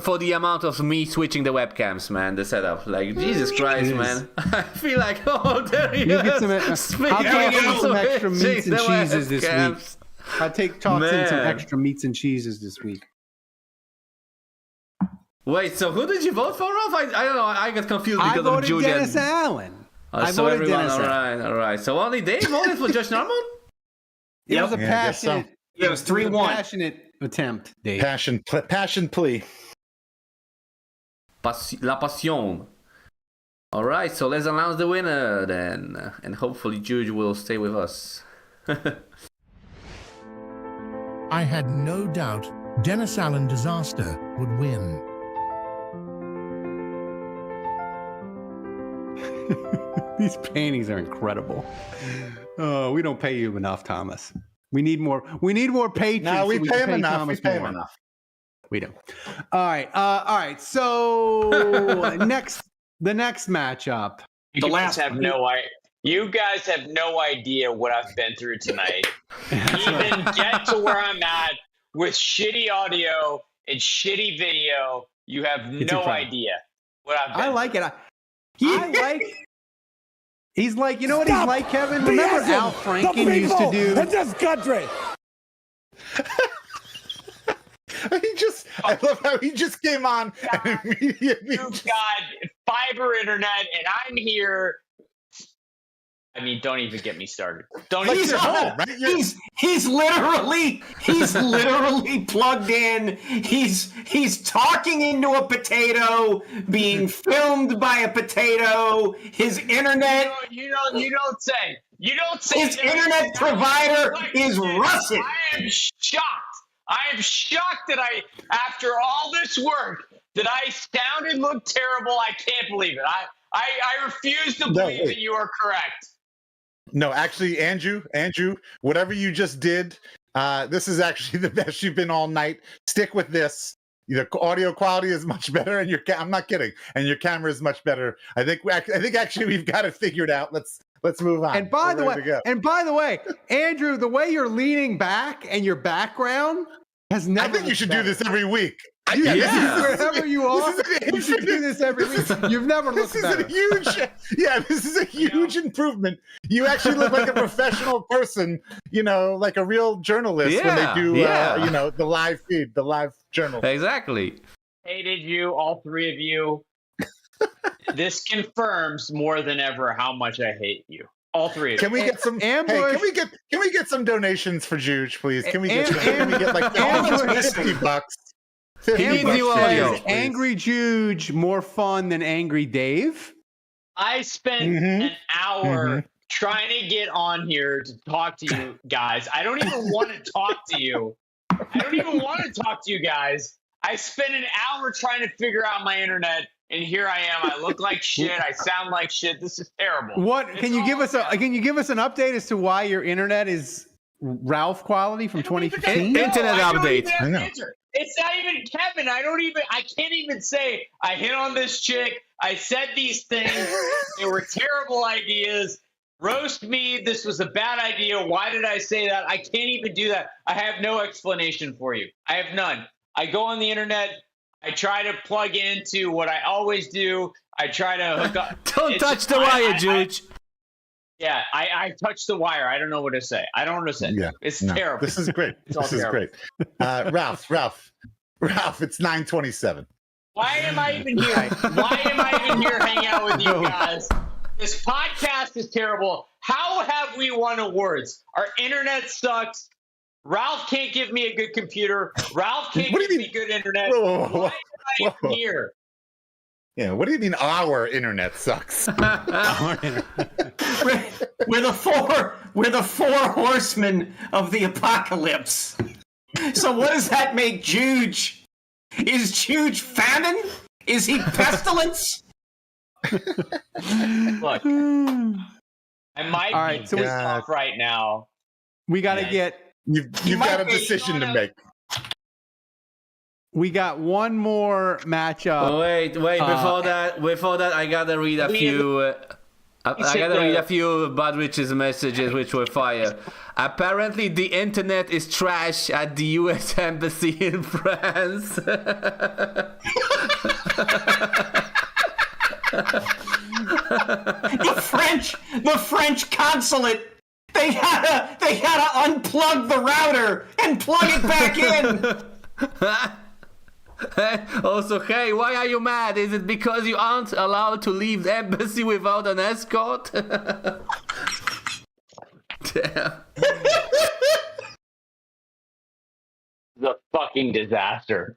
for the amount of me switching the webcams, man. The setup, like Jesus Christ, man. I feel like there he You get is. some. I'll toss in some extra meats and cheeses this week. I'll toss in some extra meats and cheeses this week. Wait, so who did you vote for, Ralph? I don't know. I got confused because I of voted Julian. Dennis Allen. I So voted everyone, Dennis Allen. all right. So only Dave voted for Josh Norman? It was a Yeah, I guess so. passionate. It was 3-1. Passionate attempt, Dave. Passion plea. La Passion. All right, so let's announce the winner then. And hopefully Jude will stay with us. I had no doubt Dennis Allen Disaster would win. These paintings are incredible. Oh, we don't pay you enough, Thomas. We need more. We need more patrons. No, we so pay him can enough. Thomas We pay him more. enough. We do. All right. All right. So the next matchup. The last You guys have no idea what I've been through tonight. Even get to where I'm at with shitty audio and shitty video. You have no incredible. idea what I've been I like it. I like. He's like, you know what he's like, Kevin? Remember Al Franken used to do? this country. I love how he just came on and immediately. You've got fiber internet, and I'm here. I mean, don't even get me started. He's home, right? He's literally plugged in. He's talking into a potato, being filmed by a potato. His internet. You don't say. His internet provider is Russian. I am shocked. I am shocked that after all this work, that I sound and look terrible. I can't believe it. I refuse to believe that you are correct. No, actually, Andrew, whatever you just did, this is actually the best you've been all night. Stick with this. The audio quality is much better, and I'm not kidding. And your camera is much better. I think actually we've got it figured out. Let's move on. And by the way, Andrew, the way you're leaning back and your background has never. I think you should do this every week. Wherever you are, you should do this every week. You've never looked better. This is a huge improvement. You actually look like a professional person, like a real journalist when they do, the live feed, the live journal. Exactly. Hated you, all three of you. This confirms more than ever how much I hate you. All three of you. Can we get some? Hey, can we get some donations for Juge, please? Can we get like $50? Angry Juge more fun than Angry Dave? I spent an hour trying to get on here to talk to you guys. I don't even want to talk to you. Guys. I spent an hour trying to figure out my internet, and here I am. I look like shit. I sound like shit. This is terrible. Can you give us an update as to why your internet is Ralph quality from 2015? Internet update. I know. It's not even Kevin. I can't even say I hit on this chick. I said these things. They were terrible ideas. Roast me. This was a bad idea. Why did I say that? I can't even do that. I have no explanation for you. I have none. I go on the internet. I try to plug into what I always do. I try to hook up. Don't touch the wire, Juge. Yeah, I touched the wire. I don't know what to say. I don't know what to say. Yeah, it's terrible. This is great. This is great. Ralph, it's 9:27. Why am I even here? Why am I even here hanging out with you guys? This podcast is terrible. How have we won awards? Our internet sucks. Ralph can't give me a good computer. Ralph can't give me good internet. Why am I even here? Yeah, what do you mean our internet sucks? We're the four horsemen of the apocalypse. So what does that make Juge? Is Juge famine? Is he pestilence? Look, I might All right, be so pissed off right now. We got to get. You've got a decision to make. We got one more matchup. Wait. Before that, I gotta read a few. I gotta read a few Budrich's messages, which were fire. Apparently, the internet is trash at the U.S. Embassy in France. The French consulate. They had to unplug the router and plug it back in. Also, hey, why are you mad? Is it because you aren't allowed to leave the embassy without an escort? Damn. The fucking disaster.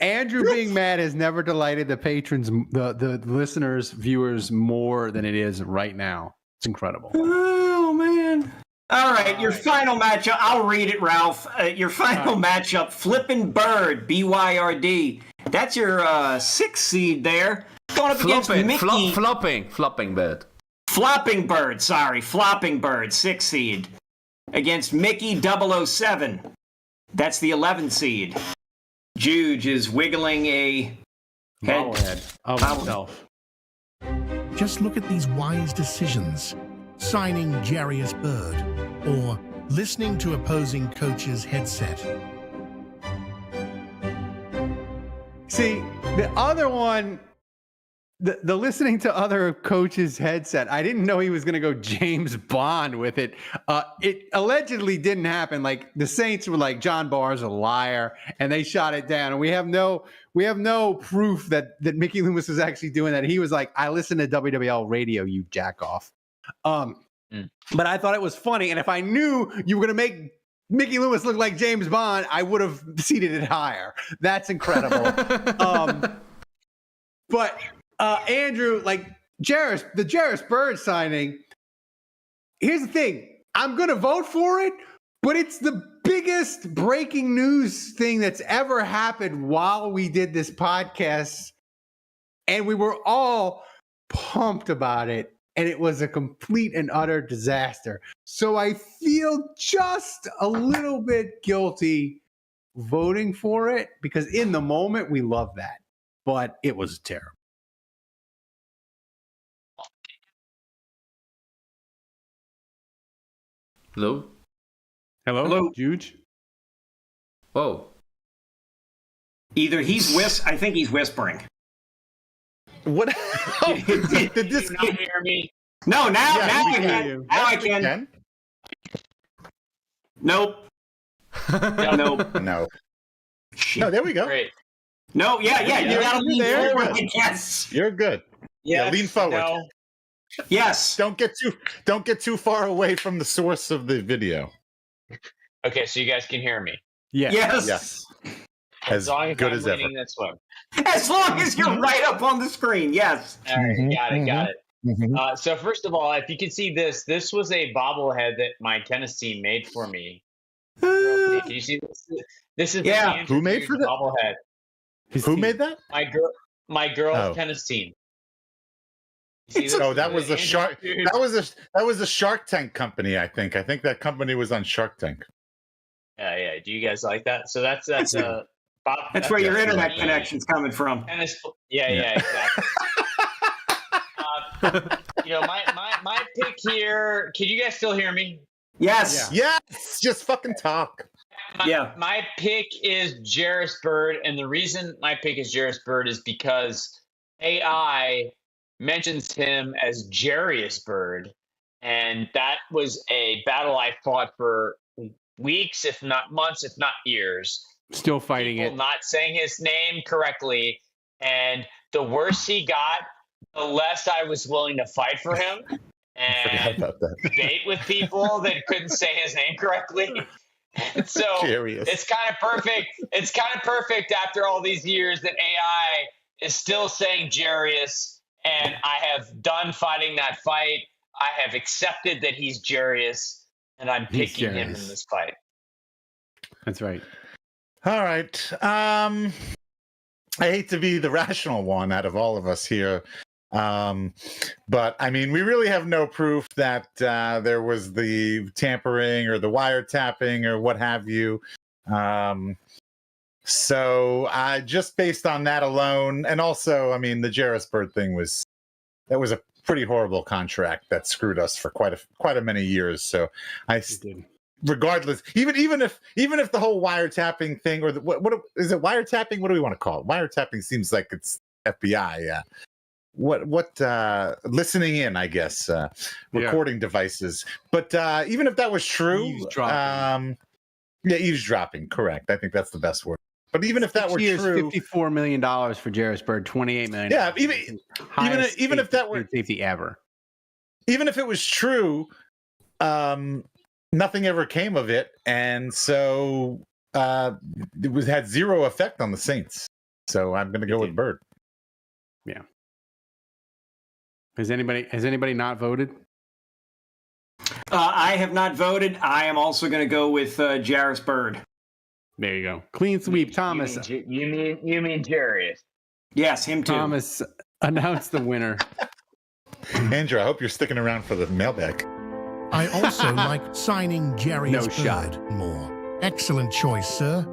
Andrew being mad has never delighted the patrons, the listeners, viewers more than it is right now. It's incredible. Oh man! All right, your final matchup. I'll read it, Ralph. Your final matchup: Flippin' Bird, BYRD. That's your 6th seed there. Going up against Mickey. Flopping bird. Flopping Bird. Sorry, Flopping Bird, 6th seed against Mickey 007. That's the 11th seed. Juge is wiggling a head of himself. Just look at these wise decisions. Signing Jarius Bird or listening to opposing coach's headset. See, the other one, the listening to other coaches' headset, I didn't know he was going to go James Bond with it. It allegedly didn't happen. Like the Saints were like, John Barr's a liar, and they shot it down. And we have no proof that Mickey Loomis was actually doing that. He was like, I listen to WWL radio, you jack off. But I thought it was funny. And if I knew you were going to make Mickey Loomis look like James Bond, I would have seated it higher. That's incredible. But Andrew, like the Jarius Bird signing, here's the thing. I'm going to vote for it, but it's the biggest breaking news thing that's ever happened while we did this podcast. And we were all pumped about it. And it was a complete and utter disaster. So I feel just a little bit guilty voting for it because in the moment we love that, but it was terrible. Hello? Hello? Juge? Whoa. Either I think he's whispering. What? Did this not hear me? No, now we I can. Now I can. Nope. Nope. No. Shit. No, there we go. Great. No, yeah. You gotta lean there. forward. Yes. You're good. Yes, Yeah, lean forward. No. Yes. Don't get too far away from the source of the video. Okay, so you guys can hear me. Yeah. Yes. Yes. As long as good I'm as ever. winning this one. As long as you're right up on the screen. Yes. All right, got it. Mhm. So first of all, if you can see this was a bobblehead that my tennis team made for me. Can you see this? This is the Andrew Who made Juge for that? bobblehead. Who made that? My girls' Oh. tennis team. Oh, that was a a shark. That was a Shark Tank company. I think that company was on Shark Tank. Yeah. Do you guys like that? So that's That's where your internet connection's coming from. tennis. Yeah, exactly. My pick here. Can you guys still hear me? Yes. Yes, just fucking talk. My pick is Jarius Bird, and the reason my pick is Jarius Bird is because AI mentions him as Jarius Bird, and that was a battle I fought for weeks, if not months, if not years. Still fighting people it. not saying his name correctly, and the worse he got, the less I was willing to fight for him and about that. debate with people that couldn't say his name correctly. And so Curious. it's kind of perfect. It's kind of perfect after all these years that AI is still saying Jarius, and I have done fighting that fight. I have accepted that he's Jarius, and I'm picking him in this fight. That's right. All right. I hate to be the rational one out of all of us here. But I mean, we really have no proof that there was the tampering or the wiretapping or what have you. So just based on that alone, and also, I mean, the Jairus Bird thing was a pretty horrible contract that screwed us for quite a many years. So regardless, even if the whole wiretapping thing or what is it, wiretapping? What do we want to call it? Wiretapping seems like it's FBI. What listening in, I guess, recording devices. But even if that was true, eavesdropping, correct. I think that's the best word. But even if that were true, $54 million for Jairus Bird, $28 million. Yeah, even if that were safety ever. Even if it was true, nothing ever came of it, and so it had zero effect on the Saints. So I'm going to go with Bird. Yeah. Has anybody not voted? I have not voted. I am also going to go with Jairus Bird. There you go. Clean sweep, Thomas. You mean Jarius? Yes, him too. Thomas announced the winner. Andrew, I hope you're sticking around for the mailbag. I also like signing Jerry's No Bird shot. more. Excellent choice, sir.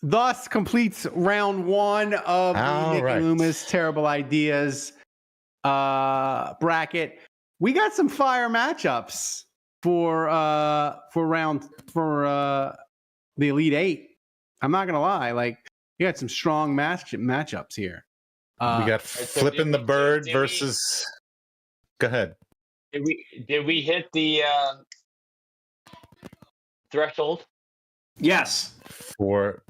Thus completes round one of the Nick right. Loomis Terrible Ideas bracket. We got some fire matchups for the Elite Eight. I'm not gonna lie, like you got some strong matchups here. We got flipping the bird versus. Go ahead. Did we hit the threshold? Yes. For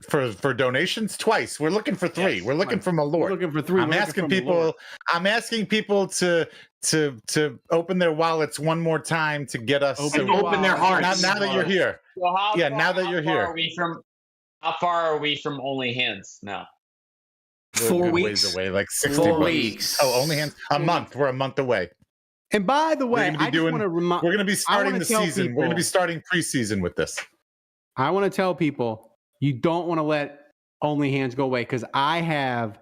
donations twice. We're looking for three. Yes, We're looking right. for Malort. We're looking for three. I'm asking people to open their wallets one more time to get us. Open their hearts. Now that you're here. Well, now that you're here. How far are we from Only Hands now? We're 4 good weeks. ways away, like 60 4 bucks. weeks. Oh, only hands. A month. We're a month away. And by the way, We're going to be starting the season. We're going to be starting preseason with this. I want to tell people you don't want to let Only Hands go away because I have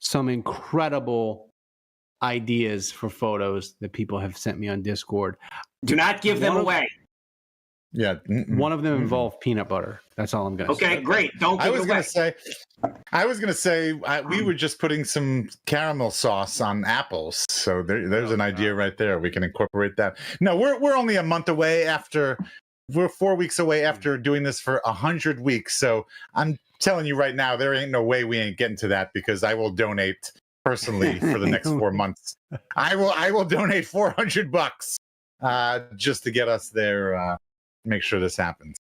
some incredible ideas for photos that people have sent me on Discord. Do not give them away. Yeah. One of them involved peanut butter. That's all I'm going to say. Okay, great. Don't give it away. I was going to say we were just putting some caramel sauce on apples. So there's an idea right there. We can incorporate that. No, we're only a month away after. We're 4 weeks away after doing this for 100 weeks. So I'm telling you right now, there ain't no way we ain't getting to that because I will donate personally for the next 4 months. I will donate $400 just to get us there. Make sure this happens.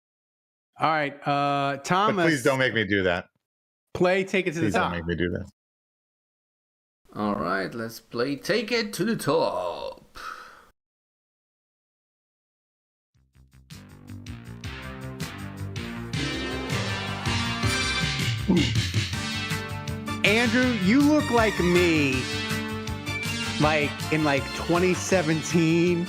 All right, Thomas. But please don't make me do that. Take it to the top. Don't make me do that. All right, let's play Take It to the Top. Andrew, you look like me, like in 2017,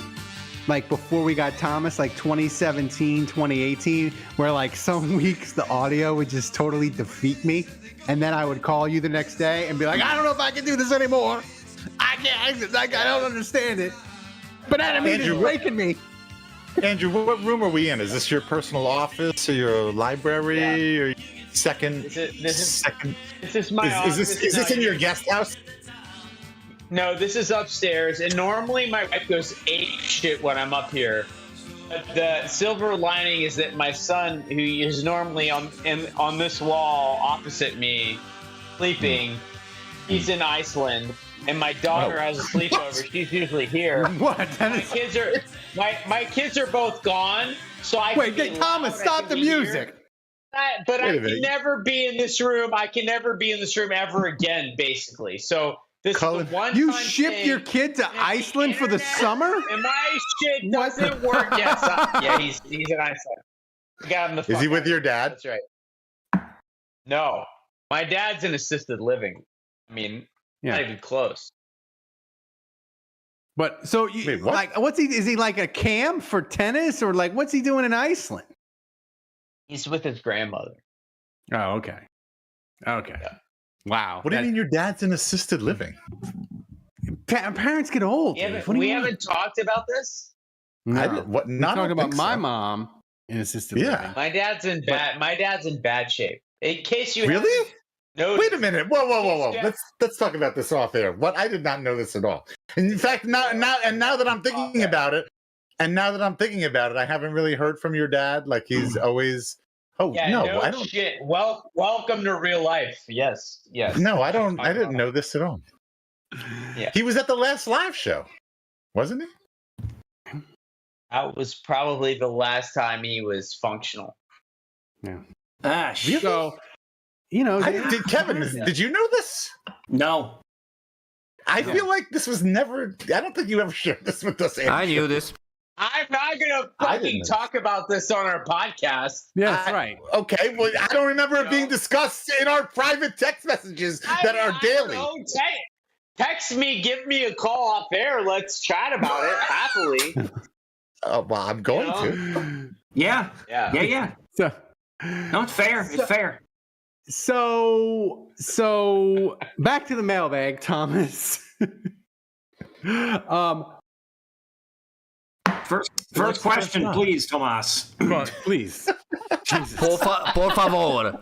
like before we got Thomas, like 2017, 2018, where like some weeks the audio would just totally defeat me. And then I would call you the next day and be like, I don't know if I can do this anymore. I can't, I don't understand it. But that means it's breaking me. Andrew, what room are we in? Is this your personal office or your library or second? This is my office. Is this in your guest house? No, this is upstairs. And normally my wife goes ape shit when I'm up here. But the silver lining is that my son, who is normally on this wall opposite me, sleeping, he's in Iceland. and my daughter has a sleepover. She's usually here. What? My kids are both gone, so I Wait, can be Thomas, loud, I stop can the be here. music. But I Wait a can minute. never be in this room. I can never be in this room ever again, basically. So this Colin, is the one You time shipped thing. your kid to And if Iceland for the internet summer? And my shit What? doesn't work. Yes, yeah, he's in Iceland. We got him the Is he fuck with out. your dad? That's right. No, my dad's in assisted living. I mean, Yeah. not even close. But so you Wait, what? like what's he is he like a camp for tennis or like what's he doing in Iceland? He's with his grandmother. Oh, okay. Okay. Yeah. Wow. What do you mean your dad's in assisted living? Parents get old. Dave. What do We you want? haven't talked about this. No. I didn't, what? We Not talked about my so. mom in assisted Yeah. living. My dad's in bad shape. In case you Really? No. Wait a minute. Whoa. Yeah. Let's talk about this off air. What? I did not know this at all. In fact, now that I'm thinking about it, I haven't really heard from your dad. Like he's always. Oh Yeah, no, no I don't. shit. Welcome to real life. Yes. No, I don't. I didn't know this at all. Yeah. He was at the last live show, wasn't he? That was probably the last time he was functional. Ah, shit. So, you know, Kevin, did you know this? No. I feel like this was never. I don't think you ever shared this with us. I knew this. I'm not gonna I fucking didn't. talk about this on our podcast. yeah, that's right. Okay, well, I don't remember it being discussed in our private text messages that are daily. Text me, give me a call off air. Let's chat about it happily. Well, I'm going to. Yeah. Yeah. Yeah. So, No, it's fair. It's fair. so back to the mailbag, Thomas. First question, please, Tomas. Please. Jesus. Por favor.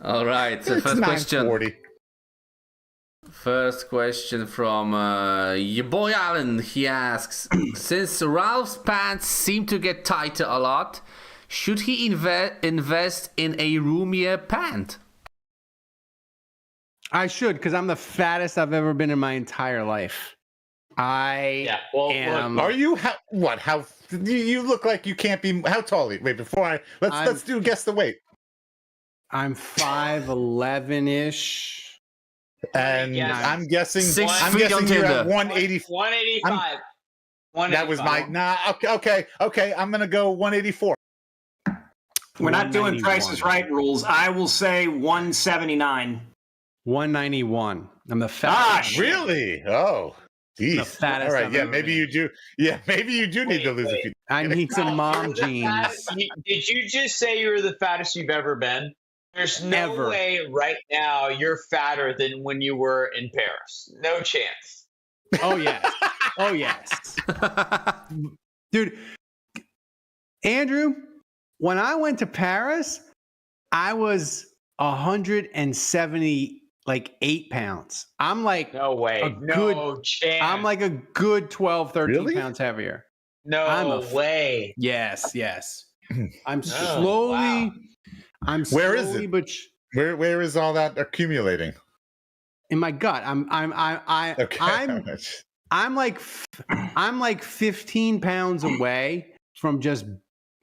All right. So It's first question. 9:40. First question from your boy Alan. He asks, since Ralph's pants seem to get tighter a lot, should he invest in a roomier pant? I should, because I'm the fattest I've ever been in my entire life. Yeah. Well, am. Are you? How? You look like you can't be. How tall are you? Wait, before let's guess the weight. I'm 5'11" ish. And Yes. I'm guessing. 6 I'm feet on guessing you're at Tinder. 180. 185. That was my. Nah. Okay. I'm gonna go 184. We're not doing 191. Price is Right rules. I will say 179. 191. I'm the fattest. Really? Oh, geez. The fattest All right. I've Yeah. ever Maybe been. you do. Yeah. Maybe you do need to lose a few. I need some mom jeans. Did you just say you were the fattest you've ever been? There's no Ever. way right now you're fatter than when you were in Paris. No chance. Oh yes. Oh yes. Dude, Andrew, when I went to Paris, I was 178 pounds. I'm like No way. A No chance. I'm like a good 12, 13 Really? pounds heavier. no I'm way. Yes. I'm Oh, slowly wow. I'm Where is slowly it? but Where is all that accumulating? in my gut. Okay. I'm like 15 pounds away from just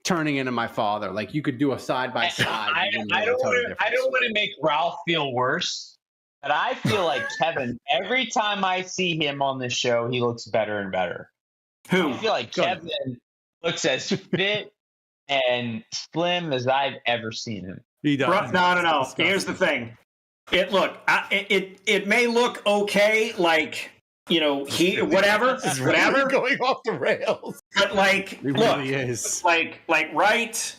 turning into my father. Like you could do a side by side. I don't want to make Ralph feel worse, but I feel like Kevin. Every time I see him on this show, he looks better and better. Who? I feel like Kevin looks as fit and slim as I've ever seen him. He does. No. Here's the thing. It may look okay, like whatever, This is really whatever. going off the rails. But like, It look, really is. like right,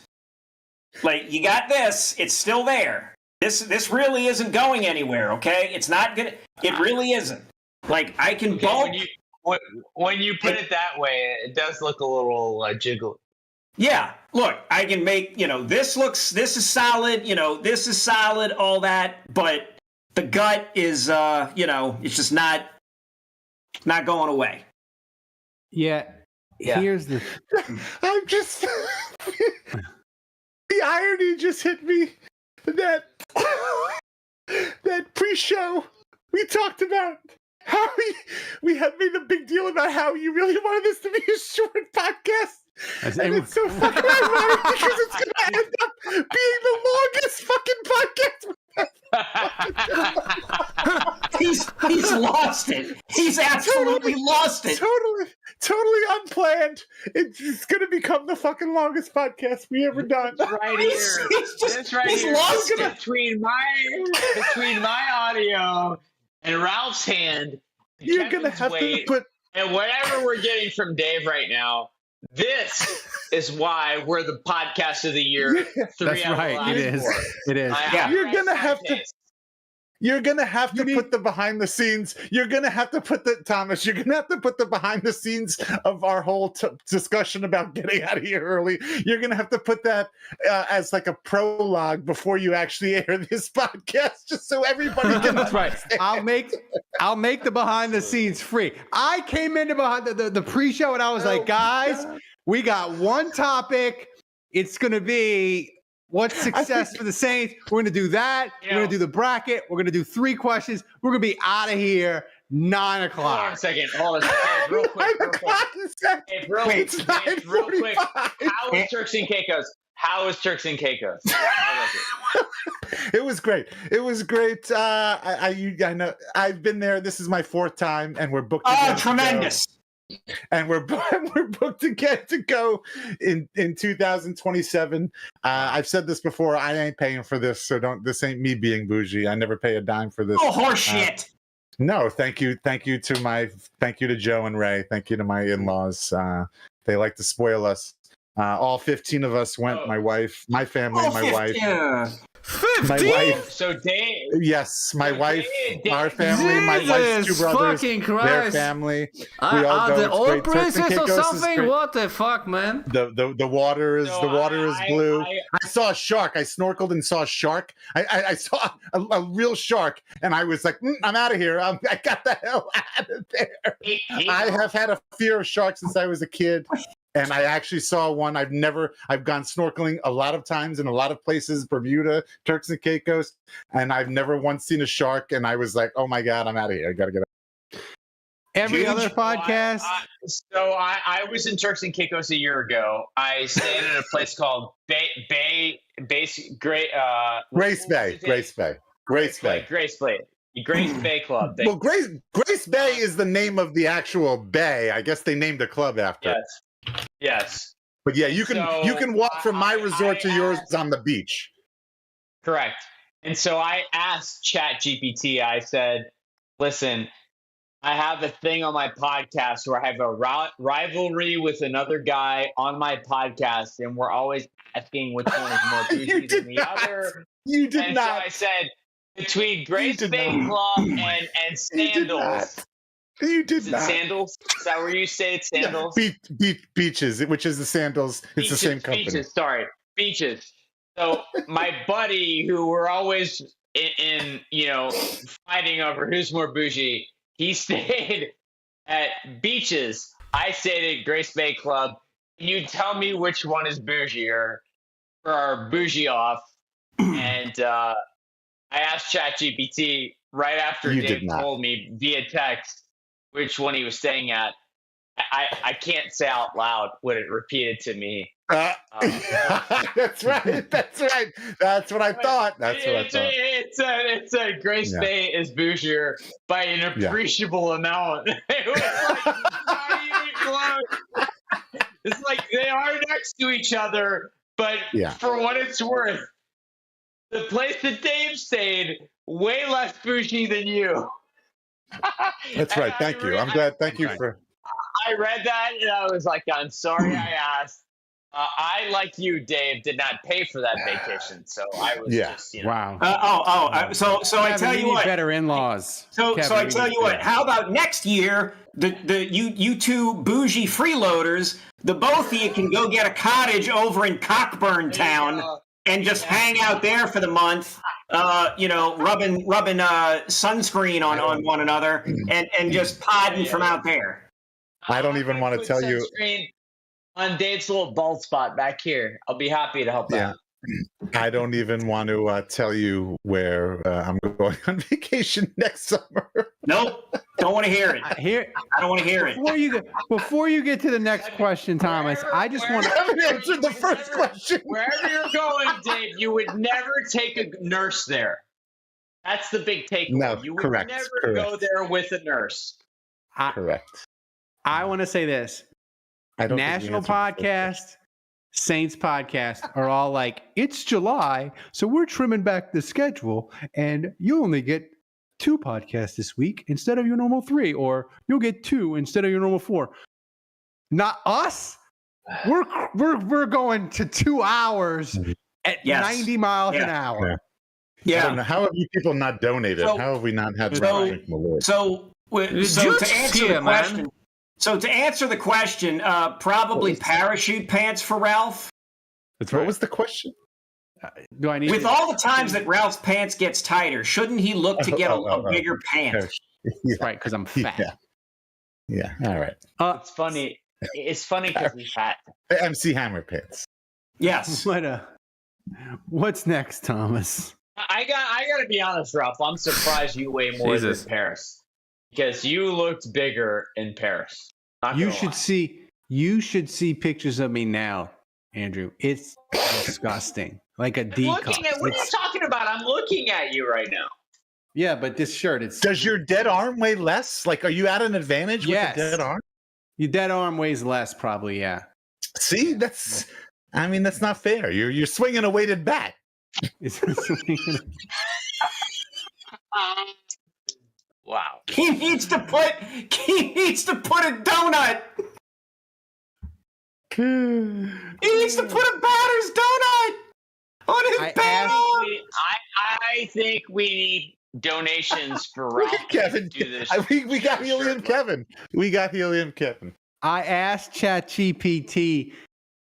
like you got this. It's still there. This really isn't going anywhere. Okay, it's not gonna. It really isn't. Like I can bulk. When you put it that way, it does look a little jiggly. Yeah, look, I can make, this is solid, this is solid, all that, but the gut is, it's just not going away. Yeah. Here's the I'm just the irony just hit me that pre-show, we talked about how we had made a big deal about how you really wanted this to be a short podcast. And it's so fucking ironic because it's going to end up being the longest fucking podcast. He's lost it. He's absolutely lost it. Totally unplanned. It's going to become the fucking longest podcast we ever done. Right here. It's right here. Lost it. Between my audio and Ralph's hand. You're going to have to put. And whatever we're getting from Dave right now, this is why we're the podcast of the year. That's right. It is. It is. You're going to have to. You're gonna have to put the behind the scenes. You're gonna have to put the Thomas. You're gonna have to put the behind the scenes of our whole discussion about getting out of here early. You're gonna have to put that as like a prologue before you actually air this podcast, just so everybody can. That's right. I'll make the behind the scenes free. I came into behind the pre-show and I was like, guys, we got one topic. It's gonna be. What's success for the Saints? We're going to do that. We're going to do the bracket. We're going to do 3 questions. We're going to be out of here 9 o'clock. Hold on a second. Hold on. Hey, real quick. Hey, real quick. How was Turks and Caicos? It was great. I know. I've been there. This is my 4th time, and we're booked. Oh, tremendous. And we're booked again to go in 2027. I've said this before. I ain't paying for this, so don't. This ain't me being bougie. I never pay a dime for this. Oh, horseshit. No, thank you to Joe and Ray. Thank you to my in-laws. They like to spoil us. All 15 of us went. My wife, my family, my wife. 15? My wife. So Dave. Yes, my wife, Dave, our family, my wife's 2 brothers, their family. We all go. The oil Turks and princess or Caicos something? What the fuck, man? The water is blue. I saw a shark. I snorkeled and saw a shark. I saw a real shark, and I was like, I'm out of here. I got the hell out of there. I have had a fear of sharks since I was a kid. And I actually saw one. I've gone snorkeling a lot of times in a lot of places, Bermuda, Turks and Caicos, and I've never once seen a shark. And I was like, oh my God, I'm out of here. I got to get out. Every other podcast. I was in Turks and Caicos a year ago. I stayed at a place called Grace Bay Club. Well, Grace Bay is the name of the actual bay. I guess they named a club after. Yes. But yeah, you can walk from my resort to yours on the beach. Correct. And so I asked ChatGPT. I said, "Listen, I have a thing on my podcast where I have a rivalry with another guy on my podcast, and we're always asking which one is more bougie than the other." You did not. So I said, between Grace Bay Club and Sandals. You did not. Sandals? Is that where you say it's Sandals? Beaches, which is the Sandals. It's the same company. Beaches. So my buddy, who we're always in fighting over who's more bougie, he stayed at Beaches. I stayed at Grace Bay Club. Can you tell me which one is bougier for our bougie off? And I asked ChatGPT right after Dave told me via text which one he was staying at. I can't say out loud what it repeated to me. That's right. That's what I thought. It's a Grace Bay is bougier by an appreciable amount. It was like not even close. It's like they are next to each other, but for what it's worth, the place that Dave stayed, way less bougie than you. That's right. Thank you. I'm glad. Thank you for. I read that and I was like, I'm sorry I asked. I, like you, Dave, did not pay for that vacation, so I was just, Wow. So I tell you what. Better in-laws. So I tell you what. How about next year? You 2 bougie freeloaders, the both of you can go get a cottage over in Cockburn Town and just hang out there for the month. Rubbing sunscreen on one another and just podding from out there. I don't even want to tell you. On Dave's little bald spot back here. I'll be happy to help out. I don't even want to tell you where I'm going on vacation next summer. Nope. Don't want to hear it. I don't want to hear it. Before you get to the next question, Thomas, I just want I to. haven't answered the first question. Wherever you're going, Dave, you would never take a nurse there. That's the big takeaway. No, You would correct, never correct. go there with a nurse. Correct. I want to say this: I don't think you National answered the first Podcast, Saints Podcast are all like, it's July, so we're trimming back the schedule, and you only get 2 podcasts this week instead of your normal 3, or you'll get 2 instead of your normal 4. Not us. We're going to 2 hours at 90 miles an hour. Yeah. I Yeah. don't know. How have you people not donated? So- How have we not had so- Drink Malort? So to answer the question, probably parachute pants for Ralph. That's What was the question? Do I need With all the times that Ralph's pants gets tighter, shouldn't he look to get a bigger pant? Yeah. right? Because I'm fat. Yeah. All right. It's funny. It's funny because he's fat. The MC Hammer pants. Yes. What's next, Thomas? I got to be honest, Ralph. I'm surprised you weigh more Jesus. than Paris because you looked bigger in Paris. Not You gonna should lie. see pictures of me now, Andrew. It's disgusting. Like a I'm D cup. looking at what are you talking about? I'm looking at you right now. Yeah, but this shirt, it's Does your dead arm weigh less? Like, are you at an advantage Yes. with the dead arm? your dead arm weighs less, probably. Yeah. See, that's not fair. You're swinging a weighted bat. It's- Wow. He needs to put a donut. He needs to put a batter's donut on his I bed. I think we need donations for Look Ralph at Kevin. to do this. We got Helium Kevin. We got Helium Kevin. I asked ChatGPT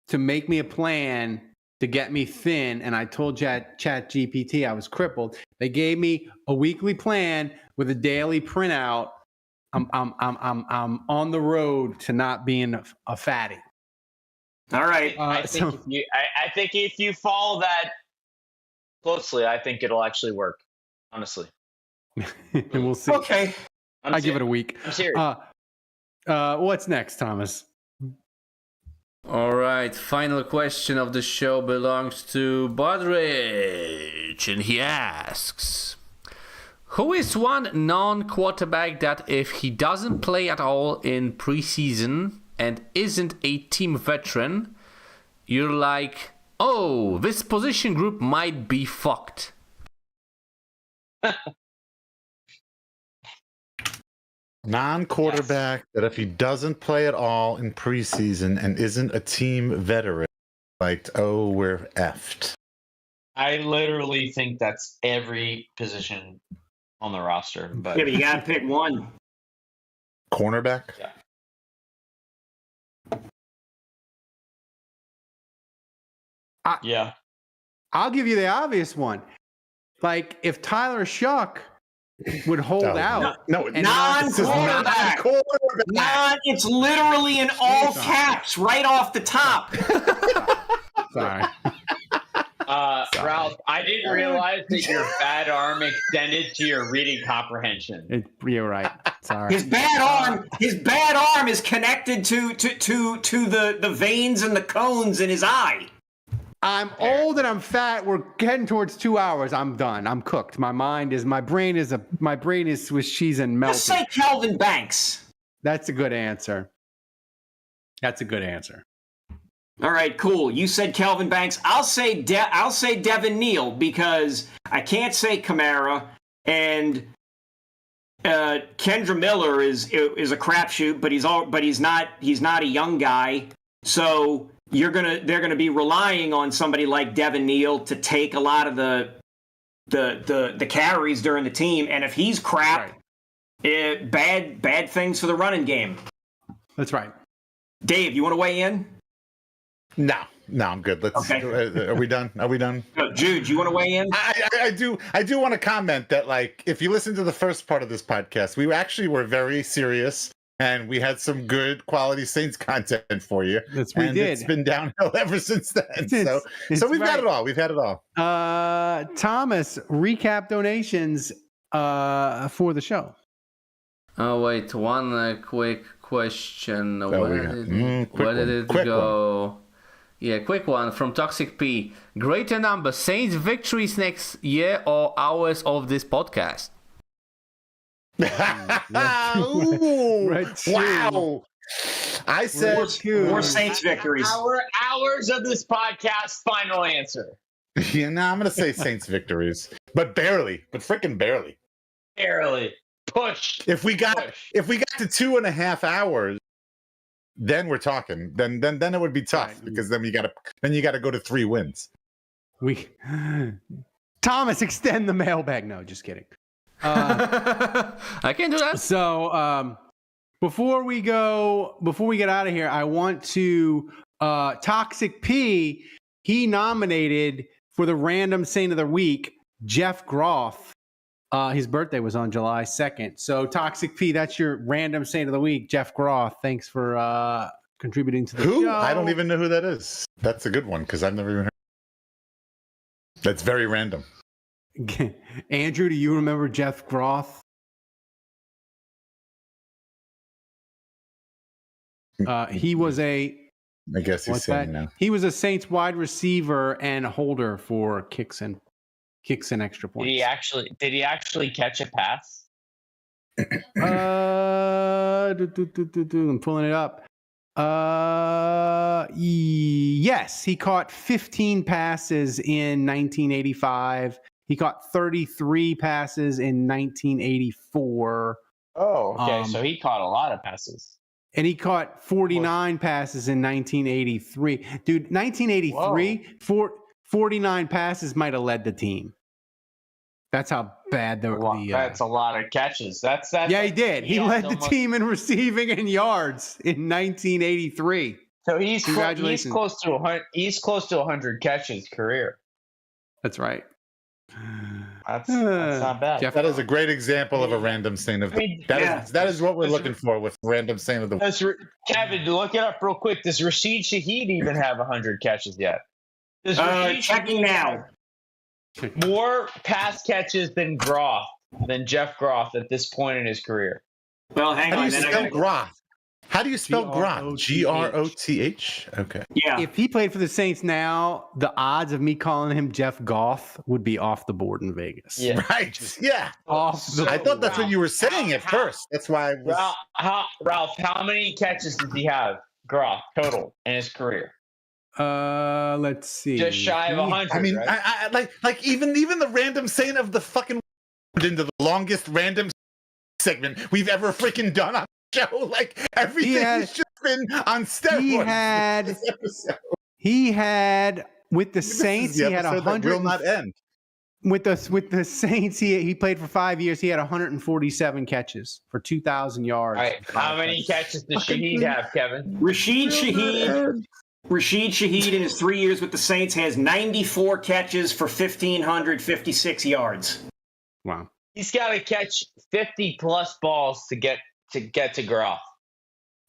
to make me a plan to get me thin, and I told ChatGPT I was crippled. They gave me a weekly plan with a daily printout. I'm on the road to not being a fatty. All right. I think if you follow that closely, I think it'll actually work. Honestly, And we'll see. Okay. I'm I give it serious. a week. I'm serious. What's next, Thomas? All right, final question of the show belongs to Budrich, and he asks, who is one non-quarterback that if he doesn't play at all in preseason and isn't a team veteran, you're like, oh, this position group might be fucked? Non-quarterback that if he doesn't play at all in preseason and isn't a team veteran, like, oh, we're effed. I literally think that's every position on the roster. But Yeah, but you gotta pick one. Cornerback? yeah, I'll give you the obvious one. Like if Tyler Shuck would hold out. No, And Non-quarterback. non-quarterback. It's literally in all caps right off the top. Sorry. Ralph, I didn't realize that your bad arm extended to your reading comprehension. You're right. Sorry. His bad arm is connected to the veins and the cones in his eye. I'm old and I'm fat. We're getting towards 2 hours. I'm done. I'm cooked. My brain is Swiss cheese and melted. Just say Kelvin Banks. That's a good answer. All right, cool. You said Kelvin Banks. I'll say Devin Neal because I can't say Kamara, and Kendra Miller is a crapshoot, but he's not a young guy. So they're gonna be relying on somebody like Devin Neal to take a lot of the carries during the team, and if he's crap, bad things for the running game. That's right. Dave, you want to weigh in? No, I'm good. Let's. Okay. Are we done? Jude, you want to weigh in? I do want to comment that, like, if you listen to the first part of this podcast, we actually were very serious and we had some good quality Saints content for you. That's we and did. It's been downhill ever since then. So we've got it all. We've had it all. Thomas, recap donations for the show. Oh wait, one quick question. Where did it quick go? One. Yeah, quick one from Toxic P. Greater number Saints victories next year or hours of this podcast? Ooh, wow! I said more Saints victories. Hours of this podcast. Final answer. Yeah, no, I'm gonna say Saints victories, but barely, but freaking barely. Barely. Push. If we got to 2.5 hours, then we're talking. Then it would be tough because then you gotta go to 3 wins. Thomas, extend the mailbag. No, just kidding. I can't do that. So before we get out of here, I want to Toxic P. He nominated for the random Saint of the Week Jeff Groff. His birthday was on July 2nd. So Toxic P, that's your random Saint of the Week, Jeff Groff. Thanks for contributing to the show. I don't even know who that is. That's a good one because I've never even heard. That's very random. Andrew, do you remember Jeff Groff? He was I guess he's saying now. He was a Saints wide receiver and holder for kicks and extra points. Did he actually catch a pass? I'm pulling it up. Yes, he caught 15 passes in 1985. He caught 33 passes in 1984. Oh, okay. So he caught a lot of passes. And he caught 49 passes in 1983. Dude, 1983, 49 passes might have led the team. That's how bad that's a lot of catches. That's yeah, he did. He led the team in receiving and yards in 1983. So he's close to 100 catches career. That's right. That's not bad. That is a great example of a random saint of that is what we're looking for with random saint of the week. Kevin, look it up real quick. Does Rashid Shaheed even have 100 catches yet? Checking now. More pass catches than Jeff Groff at this point in his career. Well, hang on. How do you spell Groff? How do you spell Groff? G-R-O-T-H? Okay. Yeah. If he played for the Saints now, the odds of me calling him Jeff Goff would be off the board in Vegas. Yeah. Right. Yeah. I thought that's what you were saying at first. That's why I was... Ralph, how many catches does he have, Groff, total in his career? Let's see. Just shy of 100. I mean, right? I like even the random saint of the fucking into the longest random segment we've ever freaking done on the show. Like everything has just been on steroids. He had with the Saints. He had 100. Will not end. With the Saints, he played for 5 years. He had 147 catches for 2,000 yards. All right. How many catches does Shaheed have, Kevin? Rashid Shaheed in his 3 years with the Saints has 94 catches for 1,556 yards. Wow. He's got to catch 50 plus balls to get to Groff.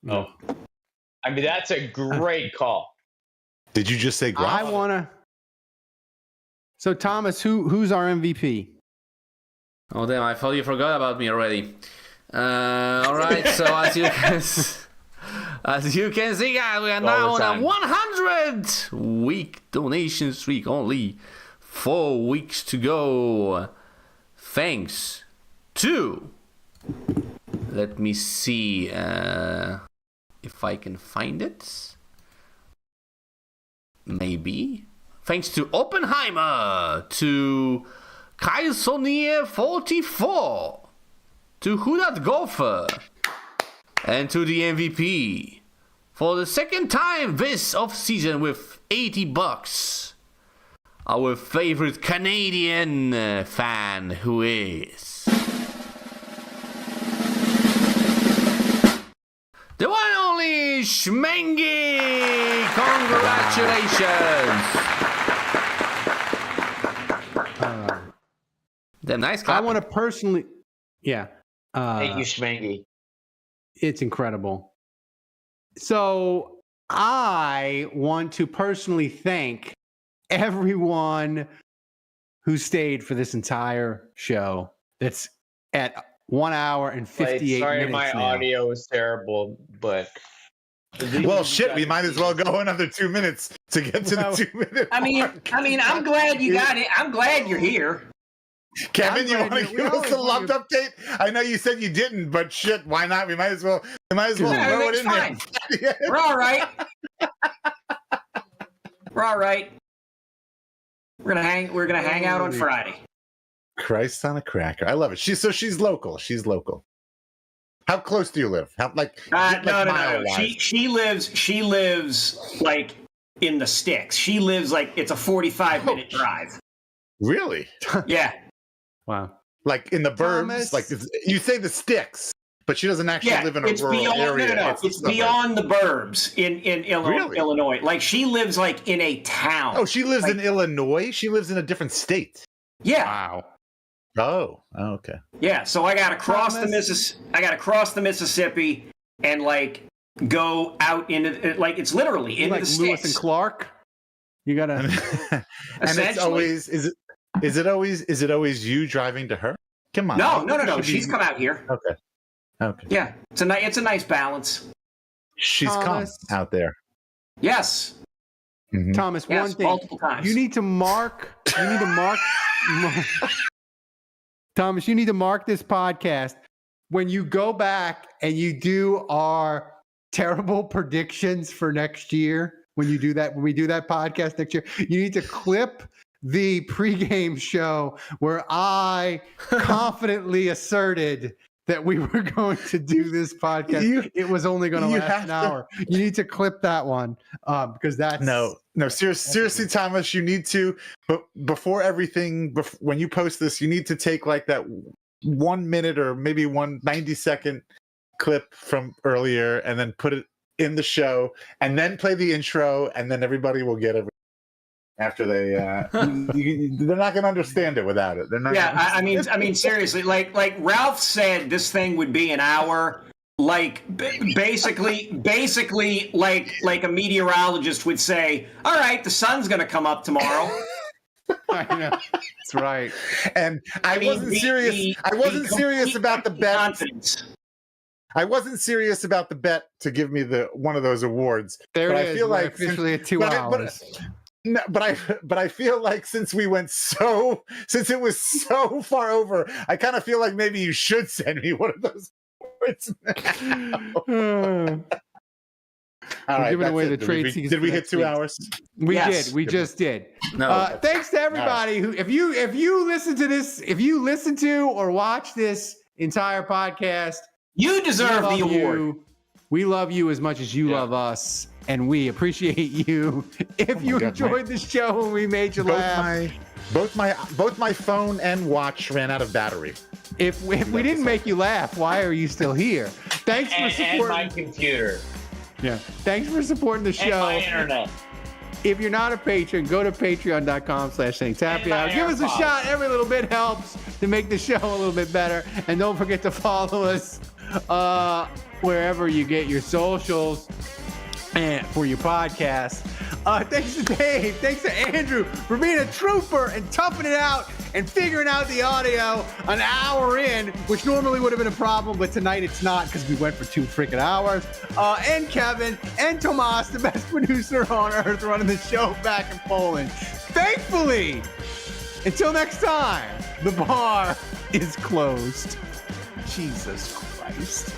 Oh, I mean, that's a great call. Did you just say Groff? I wanna. So Thomas, who's our MVP? Oh damn! I thought you forgot about me already. All right. So as you can see, guys, we are now on a 100-week donation streak. Only 4 weeks to go. Thanks to. Let me see if I can find it. Maybe. Thanks to Oppenheimer, to Kyle Sonier 44, to Hudat Golfer, and to the MVP for the second time this off-season with $80. Our favorite Canadian fan, who is the one and only Schmengi. Congratulations. Damn nice clap. I want to personally, Thank you, Schmengi. It's incredible. So I want to personally thank everyone who stayed for this entire show. That's at 1 hour and 58 sorry, minutes my now. audio is terrible, but Well, shit, we might as well go another 2 minutes to get to the 2 minute. I mean, I'm glad you got it. I'm glad you're here. Kevin, you want to give us a lump update? I know you said you didn't, but shit, why not? We might as well throw it in fine. there. We're all right. We're all right. We're gonna hang out on Friday. Christ on a cracker. I love it. She's local. She's local. How close do you live? How No. She lives like in the sticks. She lives like it's a 45-minute drive. Really? Yeah. Wow. Like in the burbs? Thomas. Like you say the sticks, but she doesn't actually live in a rural area. No. It's beyond the burbs in Illinois. Like she lives like in a town. Oh, she lives in Illinois? She lives in a different state. Yeah. Wow. Oh, okay. Yeah, so I got to cross the Mississippi and like go out into like it's literally into Like the Lewis sticks. and Clark. You gotta. And it's always is it always you driving to her? Come on. No. She's come out here. Okay. Yeah, it's a nice balance. She's Thomas. come out there. Yes. Mhm. Thomas, Yes, one thing. multiple times. You need to mark. Thomas, you need to mark this podcast when you go back and you do our terrible predictions for next year. When we do that podcast next year, you need to clip the pregame show where I confidently asserted that we were going to do this podcast. It was only going to last an hour. You need to clip that one because that's No, seriously, Thomas, you need to. But before everything, when you post this, you need to take like that 1 minute or maybe 90-second clip from earlier, and then put it in the show, and then play the intro, and then everybody will get it. After they, they're not going to understand it without it. They're not. Yeah, I mean, seriously, like Ralph said, this thing would be an hour. Like basically, like a meteorologist would say, "All right, the sun's going to come up tomorrow." I know. That's right. And I wasn't serious. I wasn't serious about the bet. Confidence. I wasn't serious about the bet to give me one of those awards. There but it I is. feel We're like officially at 2 hours. But I feel like since it was so far over, I kind of feel like maybe you should send me one of those awards now. All right, giving away the it. trade Did season we for hit next 2 week. hours? We Yes. did. We just did. No. Thanks to everybody who, if you listen to this, if you listen to or watch this entire podcast, You deserve the award. We love you as much as you love us, and we appreciate you. If you enjoyed the show and we made you laugh, Both my phone and watch ran out of battery. if we didn't make you laugh, why are you still here? Thanks for and supporting. my computer Yeah. Thanks for supporting the and my show. internet. If you're not a patron, go to patreon.com/SaintsHappyHour. Give us a AirPods. shot. Every little bit helps to make the show a little bit better. And don't forget to follow us wherever you get your socials and for your podcast. Thanks to Dave. Thanks to Andrew for being a trooper and toughing it out and figuring out the audio an hour in, which normally would have been a problem, but tonight it's not because we went for 2 freaking hours. And Kevin and Tomas, the best producer on earth, running the show back in Poland. Thankfully, until next time, the bar is closed. Jesus Christ.